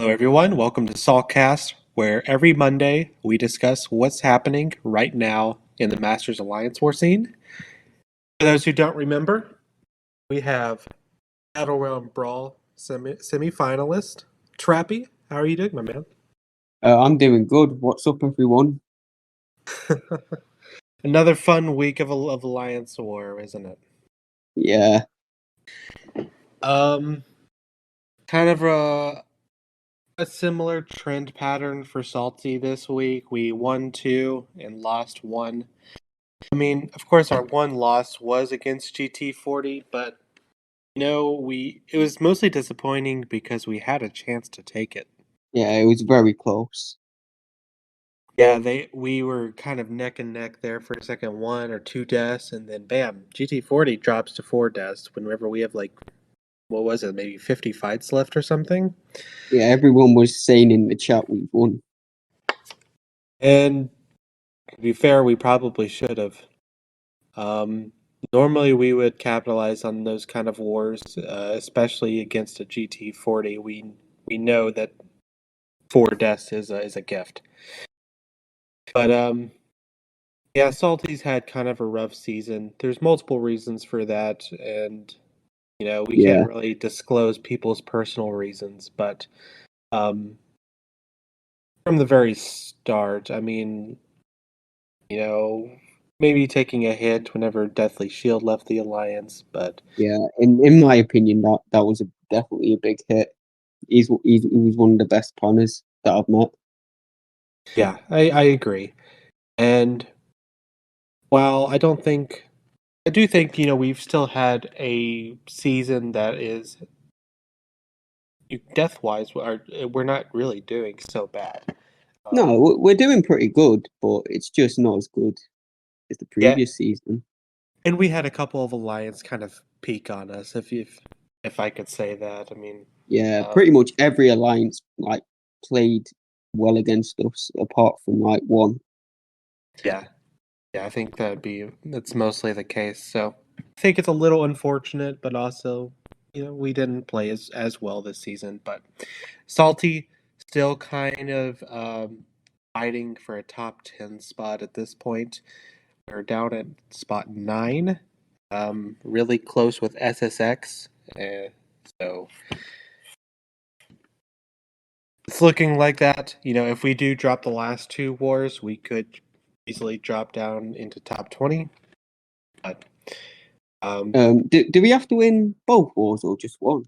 Hello, everyone. Welcome to SALTcast, where every Monday we discuss what's happening right now in the Masters Alliance War scene. For those who don't remember, we have Battlerealm Brawl semi-finalist Trappy. How are you doing, my man? I'm doing good. What's up, everyone? Another fun week of Alliance War, isn't it? Yeah, Um, kind of a similar trend pattern for Salty this week. We won two and lost one. I mean, of course, our one loss was against GT40, but it was mostly disappointing because we had a chance to take it. yeah, it was very close. Yeah, we were kind of neck and neck there for a second, one or two deaths, and then bam, GT40 drops to four deaths whenever we have what was it, maybe 50 fights left or something. Yeah, everyone was saying in the chat we won. And to be fair, we probably should have. Um, Normally, we would capitalize on those kind of wars, especially against a GT40. We know that four deaths is a gift. But yeah, Salty's had kind of a rough season. There's multiple reasons for that, and we can't Yeah, really disclose people's personal reasons. But um, from the very start, I mean, you know, maybe taking a hit whenever Deathly Shield left the alliance, but yeah. In my opinion, that was definitely a big hit. He was one of the best planners that I've met. yeah, I agree. And while I do think, we've still had a season that is death wise, we're not really doing so bad. No, we're doing pretty good, but it's just not as good as the Yeah, previous season. and we had a couple of alliance kind of peak on us, if I could say that. I mean, Yeah, um, pretty much every alliance played well against us, apart from one. yeah, yeah, I think that's mostly the case. So I think it's a little unfortunate, but also, we didn't play as well this season. But Salty still kind of fighting for a top 10 spot at this point. We're down at spot 9, really close with SSX. So it's looking like that. If we do drop the last two wars, we could easily drop down into top 20. But um, Do we have to win both wars or just one?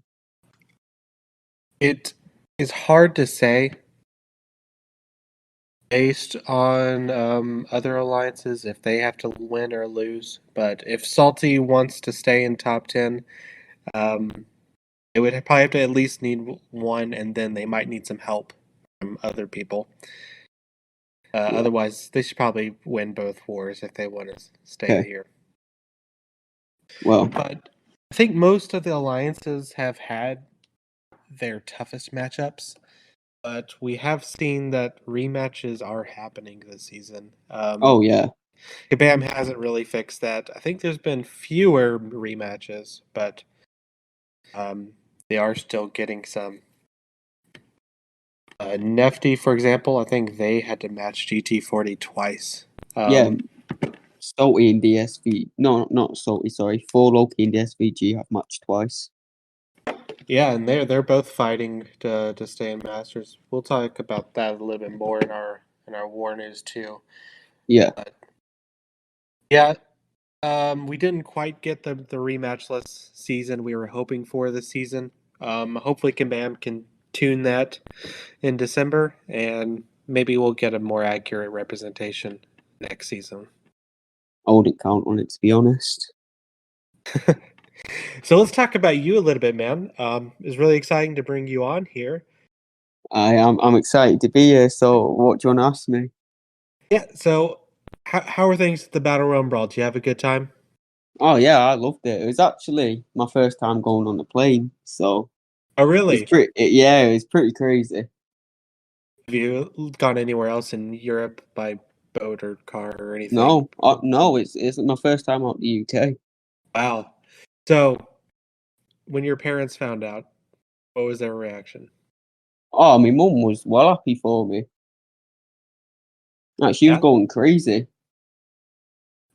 it is hard to say based on other alliances if they have to win or lose. But if Salty wants to stay in top 10, um, it would probably have to at least need one, and then they might need some help from other people. Yeah. Otherwise, they should probably win both wars if they want to stay Okay. here. Well, But I think most of the alliances have had their toughest matchups, but we have seen that rematches are happening this season. oh yeah. Kabam hasn't really fixed that. I think there's been fewer rematches, but um, they are still getting some. Nefty, for example, I think they had to match GT40 twice. Yeah, Um, Salty and DSV. No, not Salty, sorry. Four Loki and DSVG have matched twice. yeah, and they're both fighting to stay in Masters. We'll talk about that a little bit more in our war news too. Yeah. But yeah, we didn't quite get the rematchless season we were hoping for this season. Hopefully, Kabam can tune that in December, and maybe we'll get a more accurate representation next season. I wouldn't count on it, to be honest. So let's talk about you a little bit, man. It's really exciting to bring you on here. I'm excited to be here, so what do you want to ask me? Yeah. So, how are things at the Battlerealm Brawl? Do you have a good time? Oh yeah, I loved it. It was actually my first time going on the plane, so Oh, really? it was pretty crazy. Have you gone anywhere else in Europe by boat or car or anything? No, it's my first time out the UK. Wow. So, when your parents found out, what was their reaction? Oh, my mum was well happy for me. Like, she was Yeah. going crazy.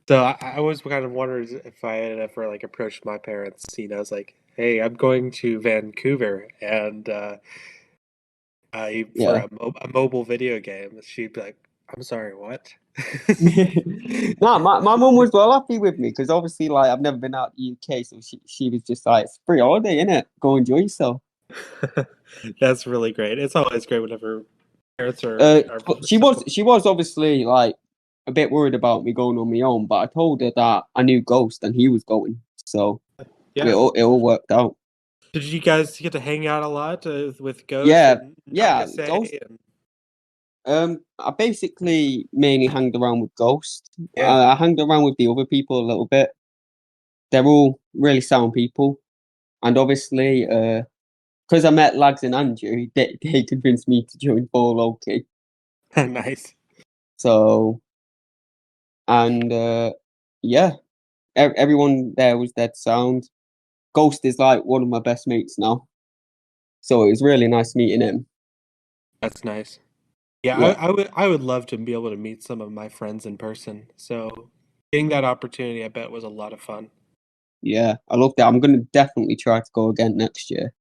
So I was kind of wondering if I had ever like approached my parents. I was like, "Hey, I'm going to Vancouver, and I for Yeah. a mobile video game." She'd be like, "I'm sorry, what?" No, my mum was well happy with me because obviously, like, I've never been out the UK, so she was just like, it's free holiday, innit? Go enjoy yourself. That's really great. It's always great whenever parents are But supportive. she was obviously like a bit worried about me going on my own, but I told her that I knew Ghost and he was going, so Yeah. it all worked out. Did you guys get to hang out a lot with Ghost Yeah, and talk to yeah, Say? Ghost. And I basically mainly hanged around with Ghost. yeah, I hanged around with the other people a little bit. They're all really sound people, and obviously, because I met Lags and Andrew, they convinced me to join for Loki. nice. So, and yeah, everyone there was dead sound. Ghost is like one of my best mates now, so it was really nice meeting him. That's nice. Yeah, Yeah, I would love to be able to meet some of my friends in person. So getting that opportunity, I bet was a lot of fun. yeah, I loved it. I'm gonna definitely try to go again next year.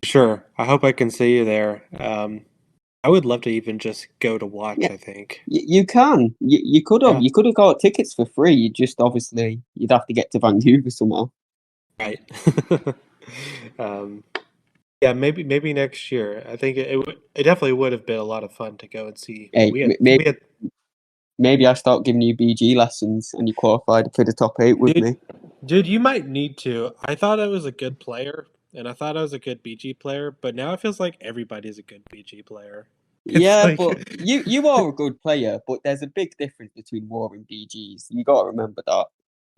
Sure. I hope I can see you there. I would love to even just go to watch, Yeah, I think. you can. Yeah, You could have got tickets for free. You just obviously you'd have to get to Vancouver somehow. right. um, yeah, maybe next year. I think it definitely would have been a lot of fun to go and see. Hey, We had maybe I start giving you BG lessons and you qualified for the top 8 with dude me. dude, you might need to. I thought I was a good player and I thought I was a good BG player, but now it feels like everybody's a good BG player. It's Yeah, like but you are a good player, but there's a big difference between war and BGs. You got to remember that.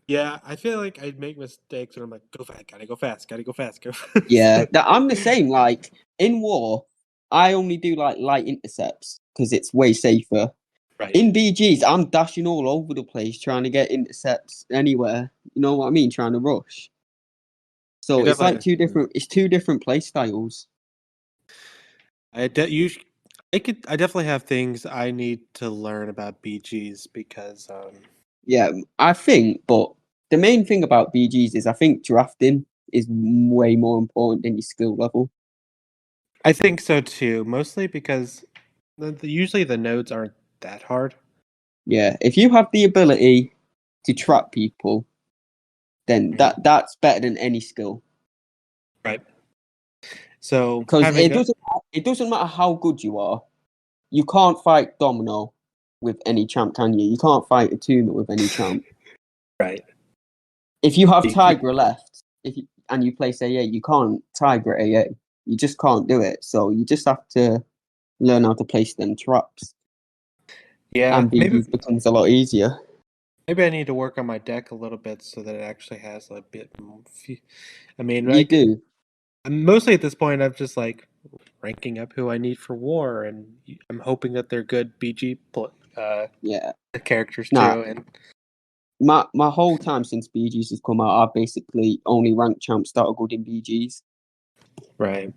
yeah, I feel like I make mistakes and I'm like, go fast, gotta go fast, go Yeah, fast. that I'm the same. Like in war, I only do like light intercepts because it's way safer. Right. In BGs, I'm dashing all over the place trying to get intercepts anywhere. You know what I mean? Trying to rush. You're So it's like definitely two different play styles. I de- you sh- I definitely have things I need to learn about BGs because Yeah, I think, but the main thing about BGs is I think drafting is way more important than your skill level. I think so too, mostly because usually the nodes aren't that hard. Yeah, if you have the ability to trap people, then Mhm. that's better than any skill. Right. So Because having a it doesn't matter how good you are, you can't fight Domino with any champ, can you? You can't fight Atuma with any champ. right. If you have BG. Tigra left, and you place AA, you can't Tigra AA. You just can't do it. So you just have to learn how to place them traps, Yeah, and BGs becomes a lot easier. maybe I need to work on my deck a little bit so that it actually has a bit more I mean, You like do, mostly at this point I'm just like ranking up who I need for war and I'm hoping that they're good yeah. characters Nah, too and my whole time since BGs has come out, I've basically only ranked champs that are good in BGs. right.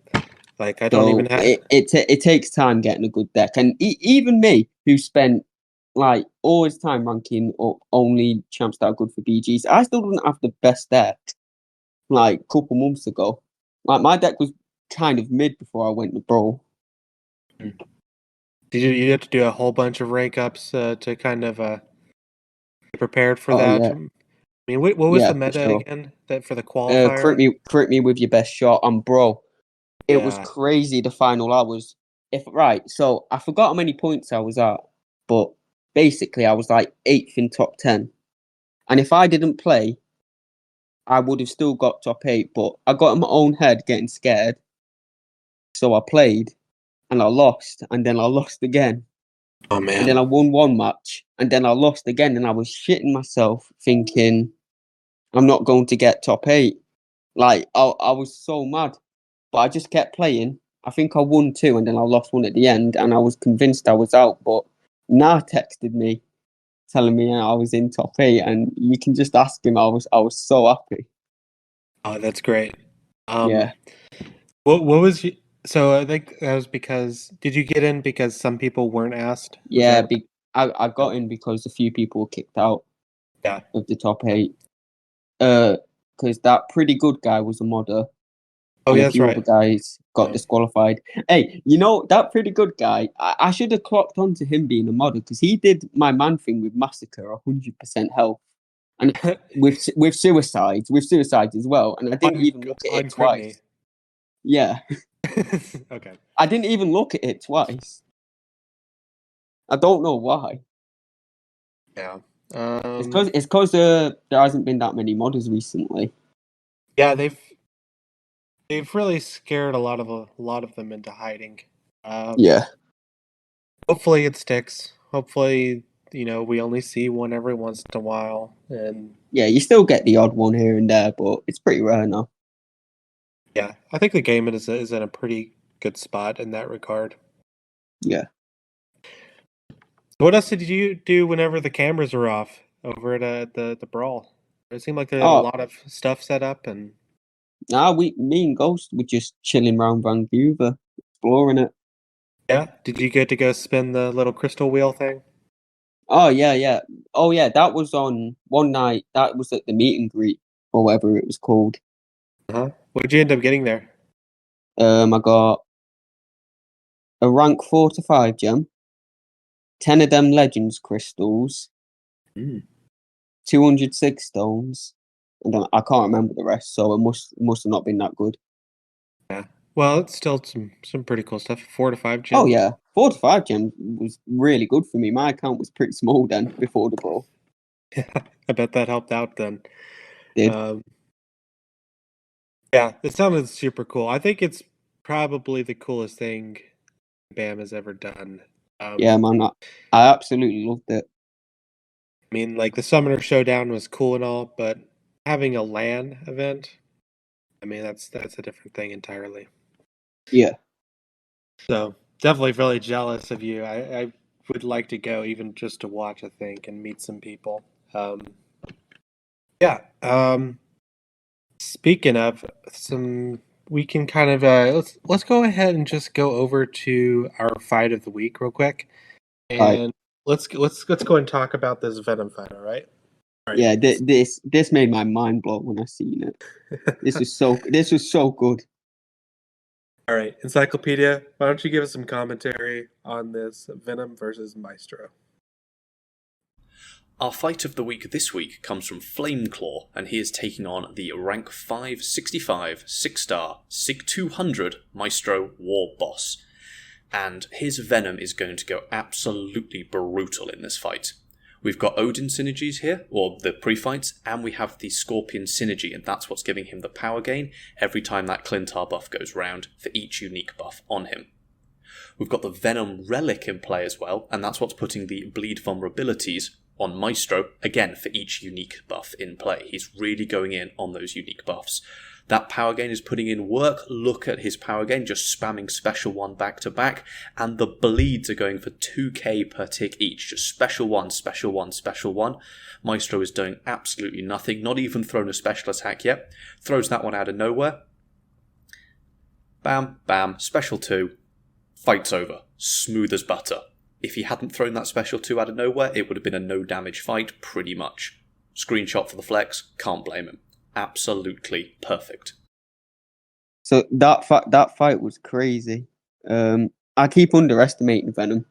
Like I don't even So have it takes time getting a good deck, and even me, who spent like all his time ranking up only champs that are good for BGs, I still don't have the best deck. Like a couple months ago, like my deck was kind of mid before I went to Brawl. Did you have to do a whole bunch of rank ups to kind of get prepared for Oh that? yeah, I mean, what was yeah, the for meta sure. again that for the qualifier? Crit me with your best shot, and bro, it was Yeah. crazy. The final hours, if right, so I forgot how many points I was at, but basically I was like eighth in top 10. And if I didn't play, I would have still got top 8. But I got in my own head getting scared, so I played and I lost, and then I lost again, Oh and then man. I won one match, and then I lost again, and I was shitting myself, thinking I'm not going to get top 8. Like I was so mad, but I just kept playing. I think I won two, and then I lost one at the end, and I was convinced I was out. But Nah texted me telling me I was in top 8, and you can just ask him. I was so happy. Oh, that's great. Um, Yeah. what was you? So I think that was because did you get in because some people weren't asked? Was Yeah, that I got in because a few people were kicked out yeah? of the top 8. Because that pretty good guy was a modder, Oh and yeah, a that's few other right. guys got Yeah. disqualified. Hey, that pretty good guy, I should have clocked onto him being a modder because he did my man thing with Massacre 100% health. And with suicides as well, and I didn't on even look at on it crit me. twice. Yeah, Okay. I didn't even look at it twice. I don't know why. Yeah. It's because there hasn't been that many modders recently. Yeah, they've really scared a lot of them into hiding. Um, Yeah, hopefully it sticks. Hopefully, we only see one every once in a while, and yeah, you still get the odd one here and there, but it's pretty rare now. yeah, I think the game is in a pretty good spot in that regard. Yeah. What else did you do whenever the cameras were off over at the brawl? It seemed like they had a Oh, lot of stuff set up, and me and Ghost were just chilling around Vancouver, exploring it. yeah, did you get to go spin the little crystal wheel thing? Oh yeah, yeah. Oh yeah, that was on one night. That was at the meet and greet or whatever it was called. Uh-huh. What did you end up getting there? I got a rank 4 to 5 gem, 10 of them legends crystals, Mm. 206 stones, and then I can't remember the rest. So it must have not been that good. Yeah. Well, it's still some pretty cool stuff. 4 to 5 Oh gem. yeah, 4 to 5 gem was really good for me. My account was pretty small then before the brawl. Yeah, I bet that helped out then. Did Um, yeah, it sounded super cool. I think it's probably the coolest thing BAM has ever done. yeah, Um, man. I absolutely loved it. I mean, like the Summoner Showdown was cool and all, but having a LAN event, I mean, that's a different thing entirely. Yeah. So definitely really jealous of you. I would like to go even just to watch, I think, and meet some people. Um, yeah. Speaking of we can kind of let's go ahead and just go over to our fight of the week real quick, Right. and let's go and talk about this Venom fight. All right. Yeah. This made my mind blow when I seen it. This was so good. All right, Encyclopedia. Why don't you give us some commentary on this Venom versus Maestro? Our fight of the week this week comes from Flameclaw, and he is taking on the rank 565 6-star SIG 200 Maestro War Boss. And his Venom is going to go absolutely brutal in this fight. We've got Odin synergies here, or the pre-fights, and we have the Scorpion synergy, and that's what's giving him the power gain every time that Clintar buff goes round for each unique buff on him. We've got the Venom Relic in play as well, and that's what's putting the bleed vulnerabilities on Maestro, again for each unique buff in play. He's really going in on those unique buffs. That power gain is putting in work. Look at his power gain, just spamming special 1 back to back, and the bleeds are going for 2k per tick each, just special 1, special 1, special 1. Maestro is doing absolutely nothing, not even thrown a special attack yet. Throws that one out of nowhere. Bam, bam, special 2. Fight's over. Smooth as butter. If he hadn't thrown that special 2 out of nowhere, it would have been a no damage fight, pretty much. Screenshot for the flex, can't blame him. Absolutely perfect. So that fight was crazy. I keep underestimating Venom.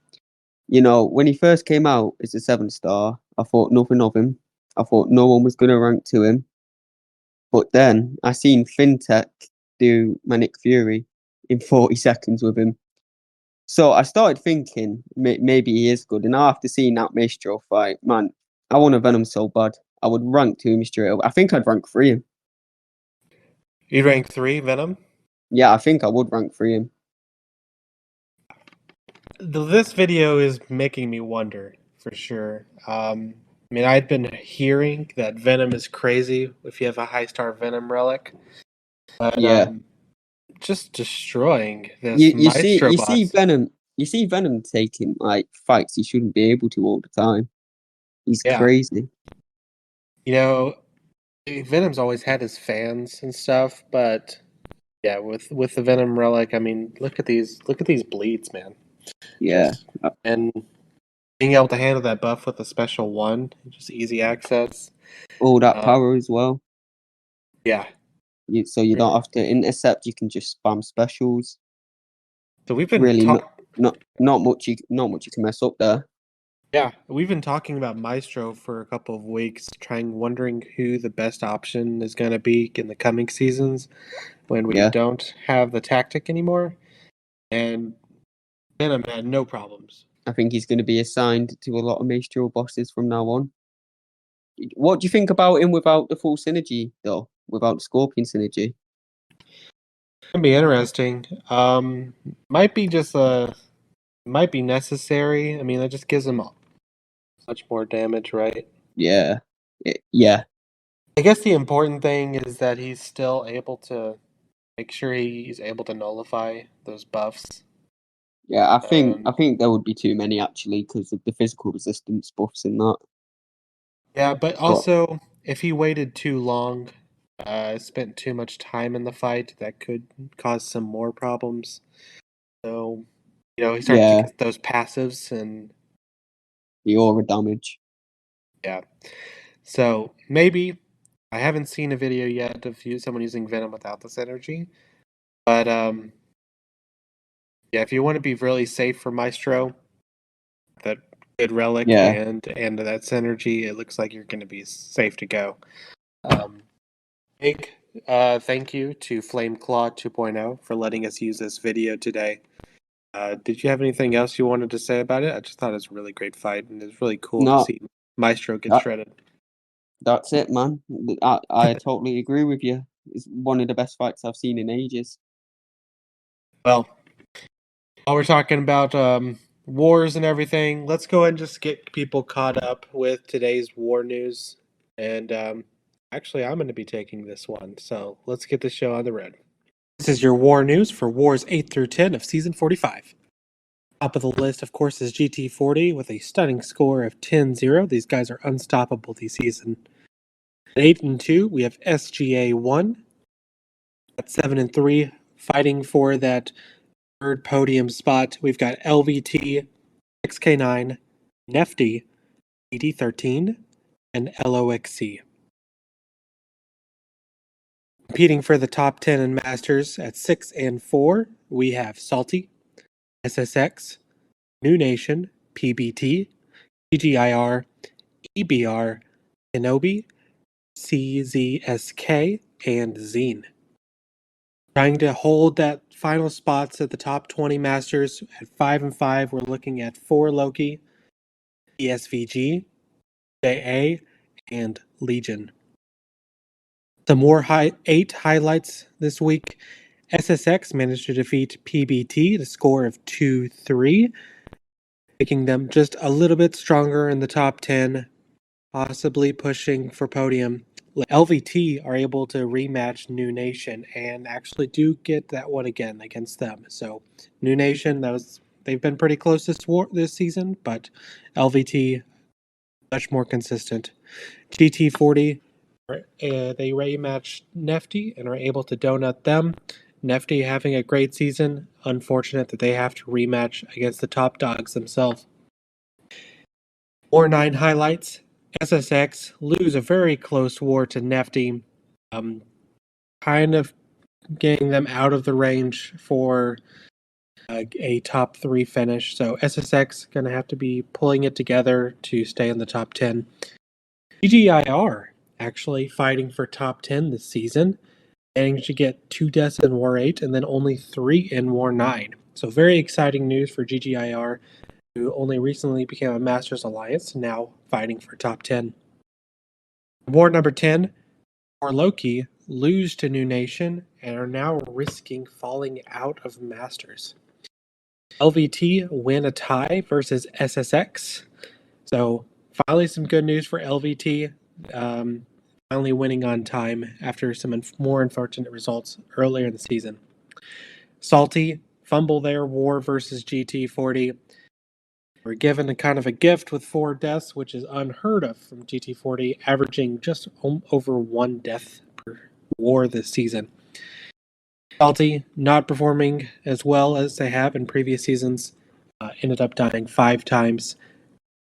When he first came out as a 7-star, I thought nothing of him. I thought no one was gonna rank to him. But then I seen FinTech do Manic Fury in 40 seconds with him. So I started thinking maybe he is good. And after seeing that Maestro fight, man, I want a Venom so bad. I would rank to him straight away. I think I'd rank 3 him. You rank 3 Venom. Yeah, I think I would rank 3 him. This video is making me wonder for sure. I mean, I'd been hearing that Venom is crazy if you have a high star Venom relic, but Yeah. just destroying this You see Maestro you see boss. Venom you see Venom taking like fights he shouldn't be able to all the time. He's Yeah, crazy. you know, Venom's always had his fans and stuff, but Yeah, with the Venom Relic, I mean, look at these bleeds, man. Yeah. And being able to handle that buff with a special one, just easy access. All that power as well. Yeah. So you don't have to intercept. You can just spam specials. So we've been really not much you can mess up there. Yeah, we've been talking about Maestro for a couple of weeks, wondering who the best option is going to be in the coming seasons when we don't have the tactic anymore. And Venom had no problems. I think he's going to be assigned to a lot of Maestro bosses from now on. What do you think about him without the full synergy, though? Without the Scorpion synergy? It's going to be interesting. Might be necessary. I mean, that just gives him much more damage, right? Yeah. Yeah. I guess the important thing is that he's still able to make sure he's able to nullify those buffs. Yeah, I think there would be too many actually because of the physical resistance buffs in that. Yeah, but also if he waited too long, spent too much time in the fight, that could cause some more problems. So, he started to get those passives and the aura damage. Yeah. So maybe I haven't seen a video yet of someone using Venom without this energy, but yeah, if you want to be really safe for Maestro, that good relic and that synergy, it looks like you're going to be safe to go. Big thank you to Flameclaw 2.0 for letting us use this video today. Did you have anything else you wanted to say about it? I just thought it was a really great fight, and it's really cool to see Maestro get shredded. That's it, man. I totally agree with you. It's one of the best fights I've seen in ages. Well, while we're talking about wars and everything, let's go ahead and just get people caught up with today's war news. And actually, I'm going to be taking this one, so let's get the show on the road. This is your war news for Wars 8 through 10 of Season 45. Top of the list, of course, is GT40 with a stunning score of 10-0. These guys are unstoppable this season. At 8 and 2, we have SGA 1. At 7 and 3, fighting for that third podium spot, we've got LVT, XK9, Nefty, ED13, and LOXC. Competing for the top 10 in Masters at 6 and 4, we have Salty, SSX, New Nation, PBT, GGIR, EBR, Kenobi, CZSK, and Zine. Trying to hold that final spots at the top 20 Masters at 5 and 5, we're looking at 4 Loki, ESVG, JA, and Legion. Some more 8 highlights this week. SSX managed to defeat PBT, the score of 2-3, making them just a little bit stronger in the top 10, possibly pushing for podium. LVT are able to rematch New Nation and actually do get that one again against them. So New Nation, they've been pretty close this season, but LVT much more consistent. GT40, they rematch Nefty and are able to donut them. Nefty having a great season. Unfortunate that they have to rematch against the top dogs themselves. War 9 highlights. SSX lose a very close war to Nefty, kind of getting them out of the range for a top 3 finish. So SSX going to have to be pulling it together to stay in the top 10. GGIR actually fighting for top 10 this season, managing to get 2 deaths in War 8 and then only 3 in War 9. So very exciting news for GGIR, who only recently became a Masters Alliance, now fighting for top 10. War number 10, War Loki lose to New Nation and are now risking falling out of Masters. LVT win a tie versus SSX. So finally some good news for LVT. Finally winning on time after some more unfortunate results earlier in the season. Salty fumble their war versus GT40. We're given a kind of a gift with 4 deaths, which is unheard of from GT40, averaging just over 1 death per war this season. Salty not performing as well as they have in previous seasons. Ended up dying 5 times,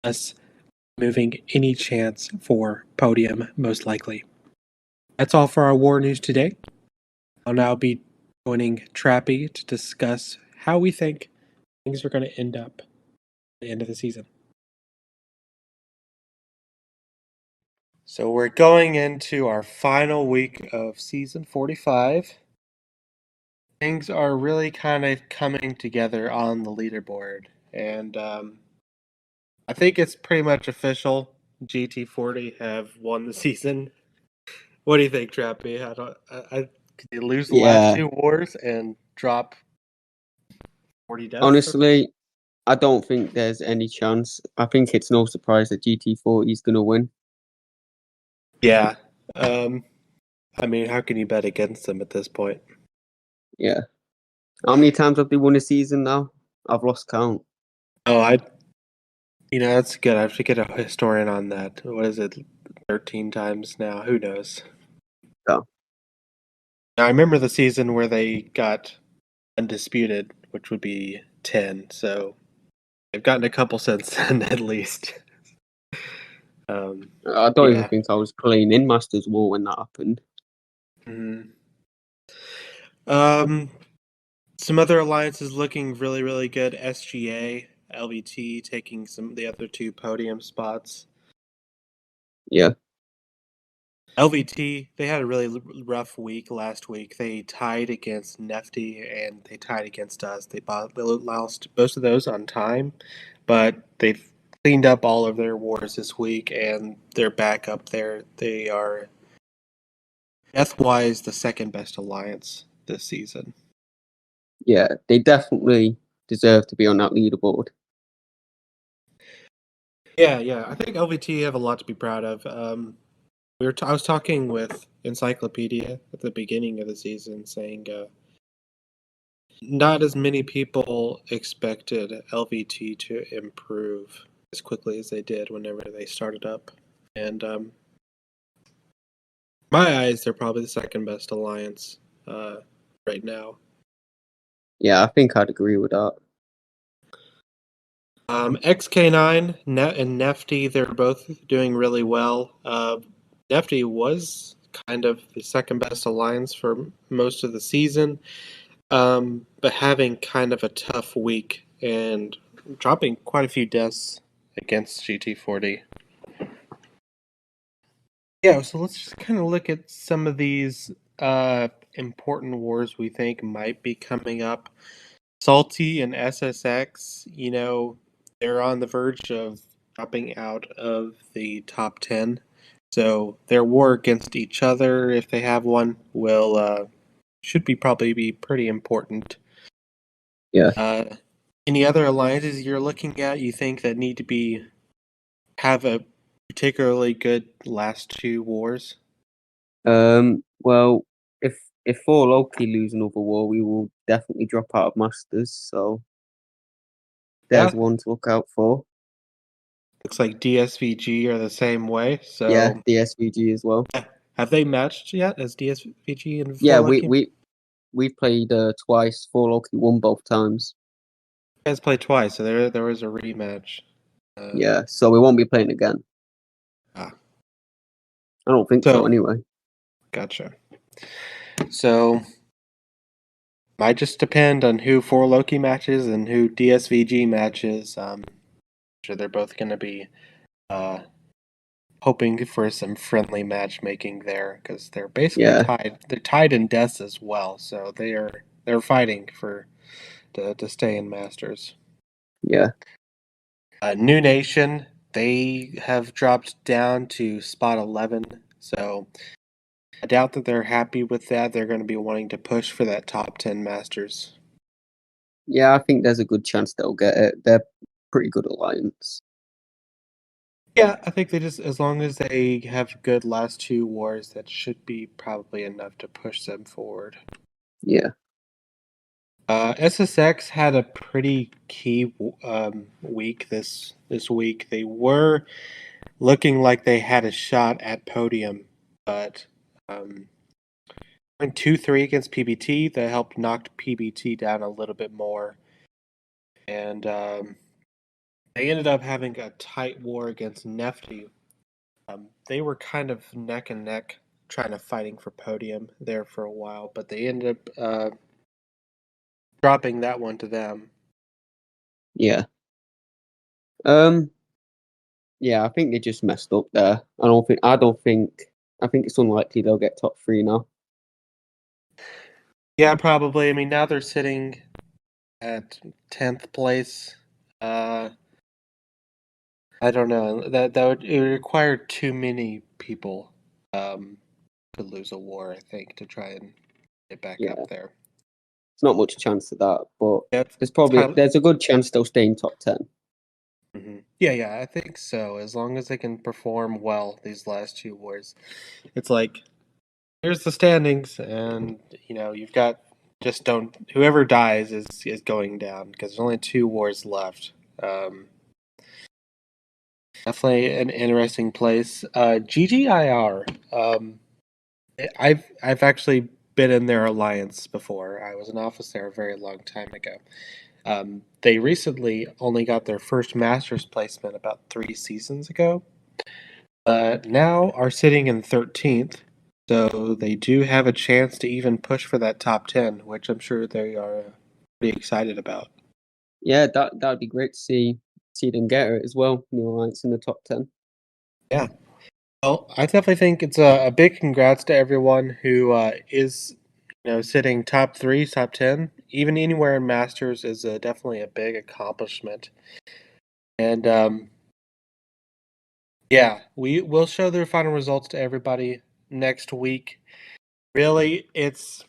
thus moving any chance for podium, most likely. That's all for our war news today. I'll now be joining Trappy to discuss how we think things are going to end up at the end of the season. So we're going into our final week of season 45. Things are really kind of coming together on the leaderboard, and I think it's pretty much official. GT40 have won the season. What do you think, Trappy? Could they lose the last Yeah. 2 wars and drop 40 deaths? Honestly, I don't think there's any chance. I think it's no surprise that GT40 is going to win. Yeah. I mean, how can you bet against them at this point? Yeah. How many times have they won a season now? I've lost count. Oh, that's good. I have to get a historian on that. What is it? 13 times now? Who knows? Yeah. Now, I remember the season where they got undisputed, which would be 10. So they've gotten a couple since then, at least. I don't even think I was playing in Masters War when that happened. Mm-hmm. Some other alliances looking really, really good. SGA, LVT taking some of the other 2 podium spots. Yeah. LVT, they had a really rough week last week. They tied against Nefty and they tied against us. They lost most of those on time, but they've cleaned up all of their wars this week and they're back up there. They are, death-wise, the second best alliance this season. Yeah, they definitely deserve to be on that leaderboard. Yeah. I think LVT have a lot to be proud of. I was talking with Encyclopedia at the beginning of the season, saying not as many people expected LVT to improve as quickly as they did whenever they started up, and my eyes, they're probably the second best alliance right now. Yeah, I think I'd agree with that. XK9 and Nefty, they're both doing really well. Nefty was kind of the second best alliance for most of the season, but having kind of a tough week and dropping quite a few deaths against GT40. Yeah, so let's just kind of look at some of these important wars we think might be coming up. Salty and SSX, they're on the verge of dropping out of the top 10. So their war against each other, if they have one, will should probably be pretty important. Yeah. Any other alliances you're looking at you think that need to have a particularly good last 2 wars? Well, if 4 Loki lose another war, we will definitely drop out of Masters. So there's one to look out for. Looks like DSVG are the same way. So yeah, DSVG as well. Have they matched yet as DSVG and 4 Yeah, Loki? we played twice. 4 Loki won both times. You guys played twice, so there was a rematch. Yeah, so we won't be playing again. I don't think so anyway. Gotcha. So might just depend on who 4 Loki matches and who DSVG matches. I'm sure they're both going to be hoping for some friendly matchmaking there because they're basically tied. They're tied in deaths as well, so they're fighting to stay in Masters. Yeah. New Nation, they have dropped down to spot 11, so I doubt that they're happy with that. They're going to be wanting to push for that top 10 Masters. Yeah, I think there's a good chance they'll get it. They're pretty good alliance. Yeah, I think they just, as long as they have good last 2 wars, that should be probably enough to push them forward. Yeah. SSX had a pretty key week this week. They were looking like they had a shot at podium, but went 2-3 against PBT. That helped knock PBT down a little bit more. And they ended up having a tight war against Nefty. They were kind of neck and neck trying to fighting for podium there for a while, but they ended up dropping that one to them. Yeah. Yeah, I think they just messed up there. I think it's unlikely they'll get top 3 now. Yeah, probably. I mean, now they're sitting at 10th place. I don't know. That would it would require too many people to lose a war, I think, to try and get back Yeah. up there. There's not much chance of that, but Yeah, there's a good chance they'll stay in top 10. Mm-hmm. Yeah, I think so. As long as they can perform well these last 2 wars, it's like here's the standings, and you've got whoever dies is going down because there's only 2 wars left. Definitely an interesting place. GGIR. I've actually been in their alliance before. I was an officer a very long time ago. They recently only got their first Masters placement about 3 seasons ago. Now are sitting in 13th, so they do have a chance to even push for that top 10, which I'm sure they are pretty excited about. Yeah, that would be great to see them get it as well. New Alliance in the top 10. Yeah. Well, I definitely think it's a big congrats to everyone who is sitting top 3, top 10. Even anywhere in Masters is definitely a big accomplishment. And yeah, we will show their final results to everybody next week. Really, it's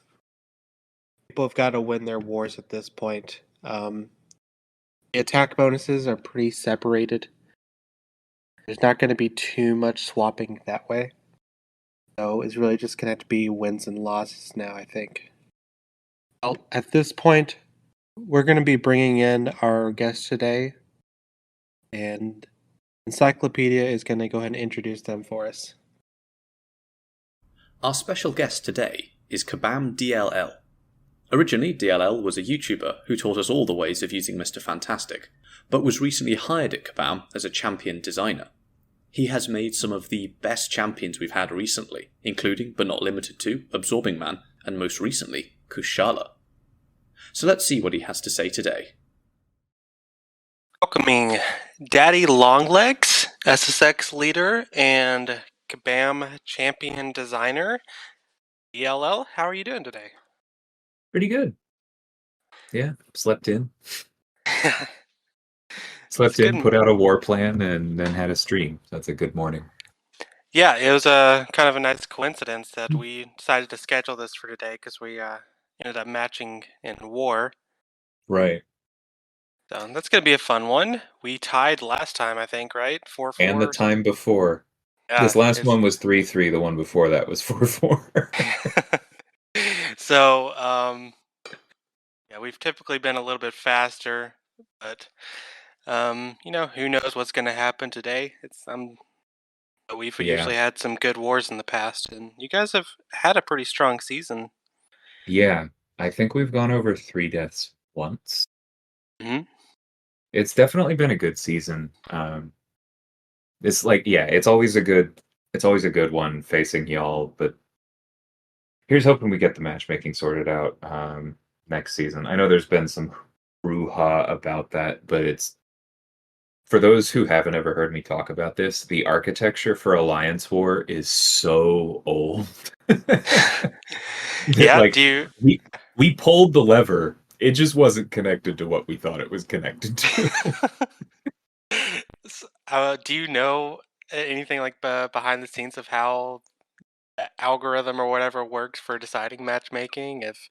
people have got to win their wars at this point. The attack bonuses are pretty separated. There's not going to be too much swapping that way. So it's really just going to have to be wins and losses now, I think. Well, at this point, we're going to be bringing in our guest today, and Encyclopedia is going to go ahead and introduce them for us. Our special guest today is Kabam DLL. Originally, DLL was a YouTuber who taught us all the ways of using Mr. Fantastic, but was recently hired at Kabam as a champion designer. He has made some of the best champions we've had recently, including, but not limited to, Absorbing Man, and most recently, Kushala. So let's see what he has to say today. Welcoming Daddy Longlegs, SSX leader and Kabam champion designer, DLL. How are you doing today? Pretty good. Yeah, slept in. Slept in, put out a war plan, and then had a stream. That's a good morning. Yeah, it was a kind of a nice coincidence that we decided to schedule this for today because we ended up matching in war. Right. So that's going to be a fun one. We tied last time, I think, right? 4-4. And the time before. Yeah, this last one was 3-3. The one before that was 4-4. So, yeah, we've typically been a little bit faster, but who knows what's going to happen today? We've usually had some good wars in the past, and you guys have had a pretty strong season. Yeah, I think we've gone over 3 deaths once. Mm-hmm. It's definitely been a good season. It's like, yeah, it's always a good one facing y'all, but here's hoping we get the matchmaking sorted out next season. I know there's been some brouhaha about that, but it's for those who haven't ever heard me talk about this, the architecture for Alliance War is so old. Yeah, we pulled the lever. It just wasn't connected to what we thought it was connected to. Do you know anything like behind the scenes of how the algorithm or whatever works for deciding matchmaking? If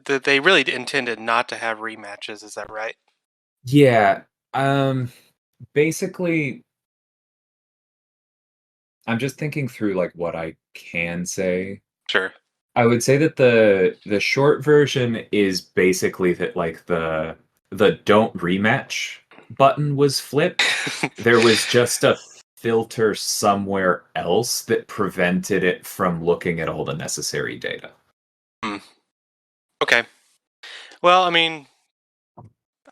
they really intended not to have rematches, is that right? Yeah. Basically, I'm just thinking through like what I can say. Sure. I would say that the short version is basically that like the don't rematch button was flipped. There was just a filter somewhere else that prevented it from looking at all the necessary data. Okay. Well, I mean,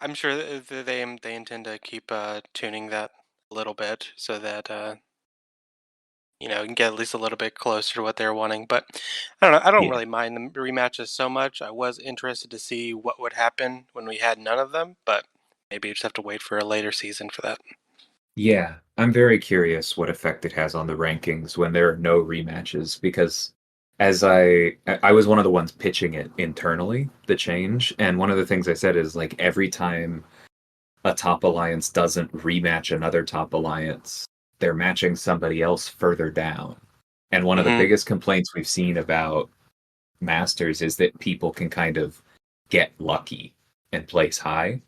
I'm sure they intend to keep tuning that a little bit so that you know, can get at least a little bit closer to what they're wanting. But I don't know. I don't really mind the rematches so much. I was interested to see what would happen when we had none of them, but maybe you just have to wait for a later season for that. Yeah, I'm very curious what effect it has on the rankings when there are no rematches, because as I was one of the ones pitching it internally, the change, and one of the things I said is like every time a top alliance doesn't rematch another top alliance, they're matching somebody else further down. And one of the biggest complaints we've seen about Masters is that people can kind of get lucky and place high.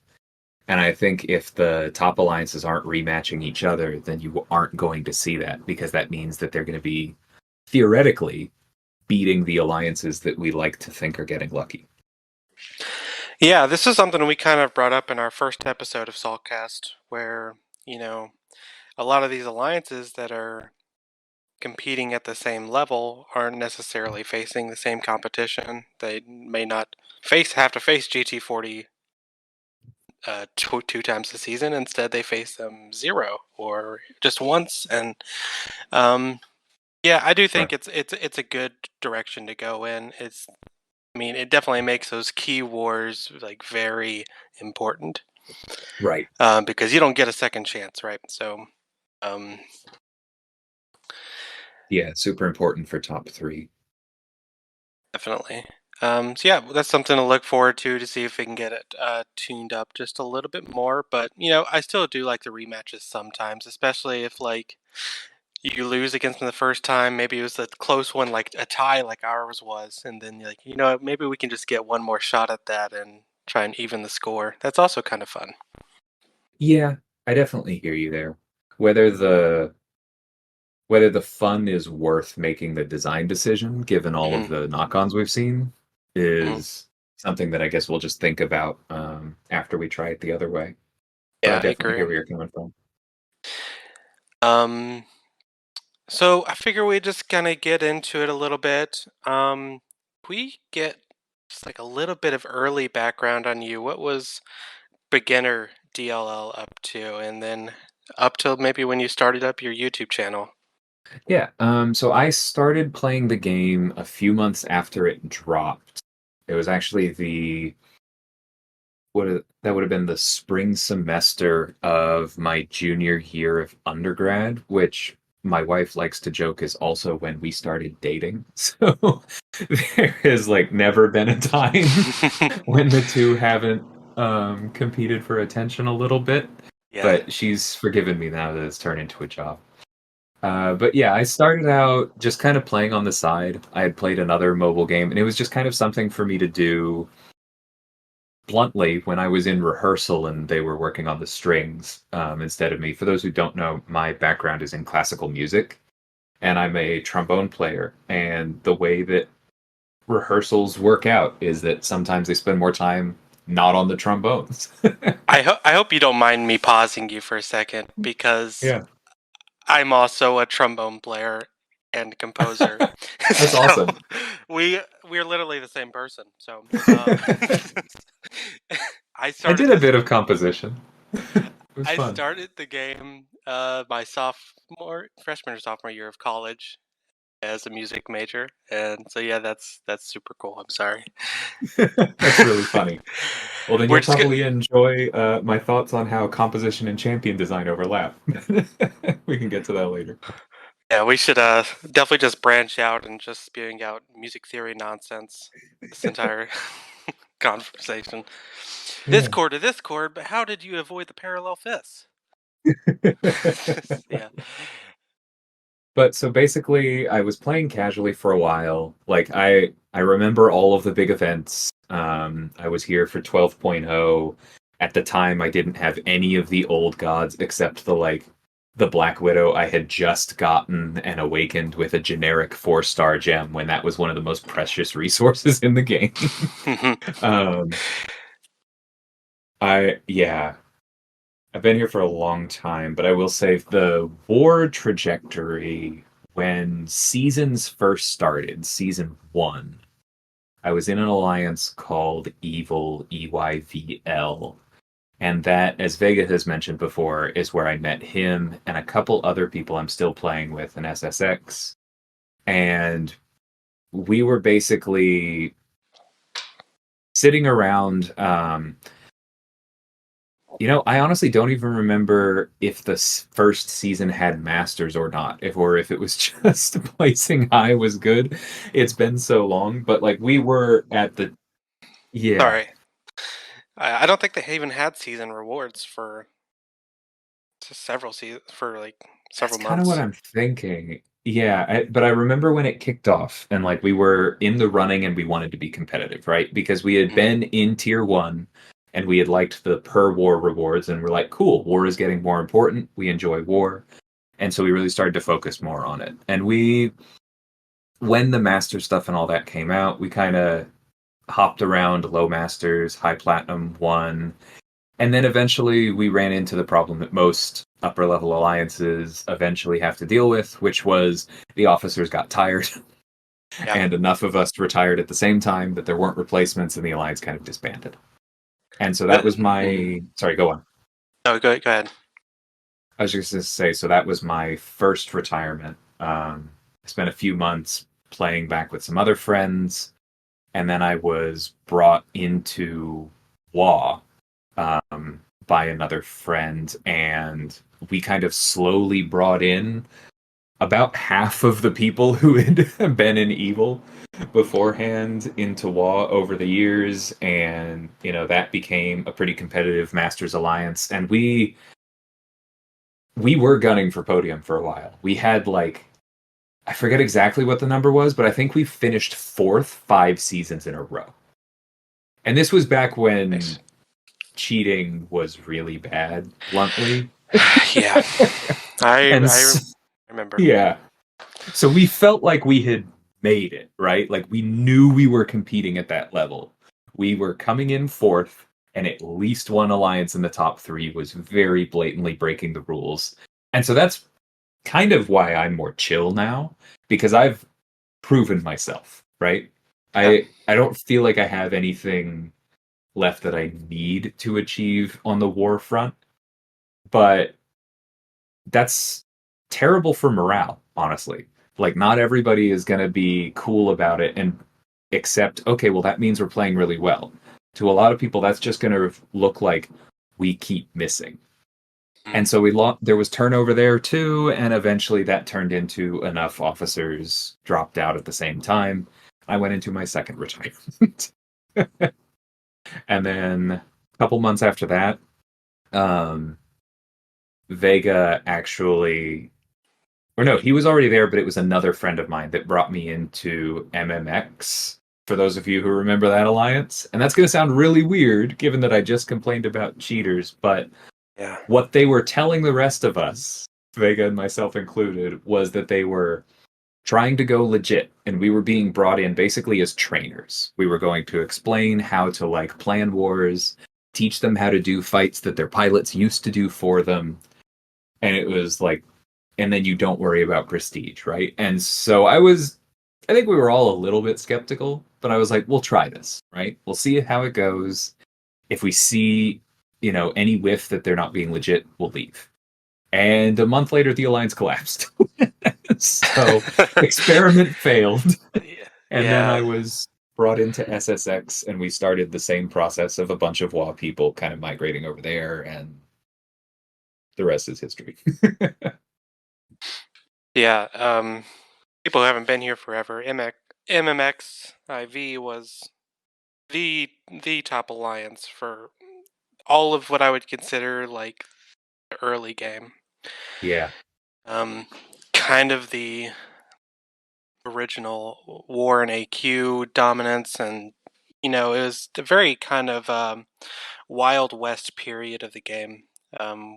And I think if the top alliances aren't rematching each other, then you aren't going to see that, because that means that they're going to be theoretically beating the alliances that we like to think are getting lucky. Yeah, this is something we kind of brought up in our first episode of SALTcast, where, you know, a lot of these alliances that are competing at the same level aren't necessarily facing the same competition. They may not have to face GT40 two times a season. Instead, they face them 0 or just once. And yeah, I do think it's a good direction to go in. I mean, it definitely makes those key wars like very important, Right. because you don't get a second chance, right? So, yeah, super important for top 3. Definitely. So yeah, that's something to look forward to see if we can get it tuned up just a little bit more. But you know, I still do like the rematches sometimes, especially if like you lose against them the first time. Maybe it was a close one, like a tie, like ours was, and then you're like, you know, maybe we can just get one more shot at that and try and even the score. That's also kind of fun. Yeah, I definitely hear you there. Whether the fun is worth making the design decision, given all of the knock-ons we've seen, is something that I guess we'll just think about after we try it the other way. But Yeah, I I definitely agree. hear where you're coming from. So I figure we just kind of get into it a little bit. We get just like a little bit of early background on you. What was beginner DLL up to, and then up till maybe when you started up your YouTube channel? Yeah, so I started playing the game a few months after it dropped. It was actually that would have been the spring semester of my junior year of undergrad, which my wife likes to joke is also when we started dating. So there has like never been a time when the two haven't competed for attention a little bit. Yeah. But she's forgiven me now that it's turned into a job. But yeah, I started out just kind of playing on the side. I had played another mobile game, and it was just kind of something for me to do bluntly when I was in rehearsal and they were working on the strings instead of me. For those who don't know, my background is in classical music, and I'm a trombone player. And the way that rehearsals work out is that sometimes they spend more time not on the trombones. I hope you don't mind me pausing you for a second, because Yeah. I'm also a trombone player and composer. That's So awesome. we're literally the same person. So I I started did a this. bit of composition. It was I fun. started the game my freshman or sophomore year of college as a music major, and so yeah, that's super cool. I'm sorry. That's really funny. Well, then We're you'll just probably enjoy my thoughts on how composition and champion design overlap. We can get to that later. yeah, we should definitely just branch out and just spewing out music theory nonsense this entire conversation. This Yeah. chord to this chord, but how did you avoid the parallel fifths? Yeah. But so basically, I was playing casually for a while. Like I remember all of the big events. I was here for 12.0. At the time, I didn't have any of the old gods except the Black Widow I had just gotten and awakened with a generic 4-star gem when that was one of the most precious resources in the game. um, I yeah. I've been here for a long time, but I will say the war trajectory when seasons first started, season 1, I was in an alliance called Evil, EYVL. And that, as Vega has mentioned before, is where I met him and a couple other people I'm still playing with in SSX. And we were basically sitting around. I honestly don't even remember if the first season had masters or not, if it was just placing high was good. It's been so long, but like we were at the yeah. Sorry. I don't think they even had season rewards for several seasons, for like several That's kind of months. what I'm thinking. Yeah, but I remember when it kicked off and like we were in the running and we wanted to be competitive, right? Because we had been in tier 1 and we had liked the per war rewards and we're like, cool, war is getting more important. We enjoy war. And so we really started to focus more on it. And when the master stuff and all that came out, we kind of hopped around low masters, high platinum 1, and then eventually we ran into the problem that most upper level alliances eventually have to deal with, which was the officers got tired and enough of us retired at the same time that there weren't replacements and the alliance kind of disbanded. And so that was my sorry, go on. No, go ahead. I was just going to say, so that was my first retirement. I spent a few months playing back with some other friends, and then I was brought into WoW by another friend, and we kind of slowly brought in about half of the people who had been in Evil beforehand into WoW over the years, and that became a pretty competitive Masters Alliance, and we were gunning for podium for a while. We had I forget exactly what the number was, but I think we finished 4th 5 seasons in a row. And this was back when cheating was really bad, bluntly. Yeah. I remember. Yeah. So we felt like we had made it, right? Like we knew we were competing at that level. We were coming in 4th, and at least one alliance in the top 3 was very blatantly breaking the rules. And so that's kind of why I'm more chill now, because I've proven myself, right? Yeah. I don't feel like I have anything left that I need to achieve on the war front, but that's terrible for morale, honestly. Like not everybody is going to be cool about it and accept, okay, well that means we're playing really well. To a lot of people that's just going to look like we keep missing. And so there was turnover there too, and eventually that turned into enough officers dropped out at the same time. I went into my second retirement. And then a couple months after that, Vega actually, or no, he was already there, but it was another friend of mine that brought me into MMX, for those of you who remember that alliance. And that's going to sound really weird, given that I just complained about cheaters, but what they were telling the rest of us, Vega and myself included, was that they were trying to go legit, and we were being brought in basically as trainers. We were going to explain how to plan wars, teach them how to do fights that their pilots used to do for them, and it was and then you don't worry about prestige, right? And so I think we were all a little bit skeptical, but I was like, we'll try this, right? We'll see how it goes. If we see any whiff that they're not being legit, we'll leave. And a month later, the alliance collapsed. So experiment failed. And then I was brought into SSX, and we started the same process of a bunch of WoW people kind of migrating over there, and the rest is history. Yeah. People who haven't been here forever. MMX IV was the top alliance for all of what I would consider the early game. Yeah. Kind of the original war and AQ dominance, and it was the very kind of Wild West period of the game,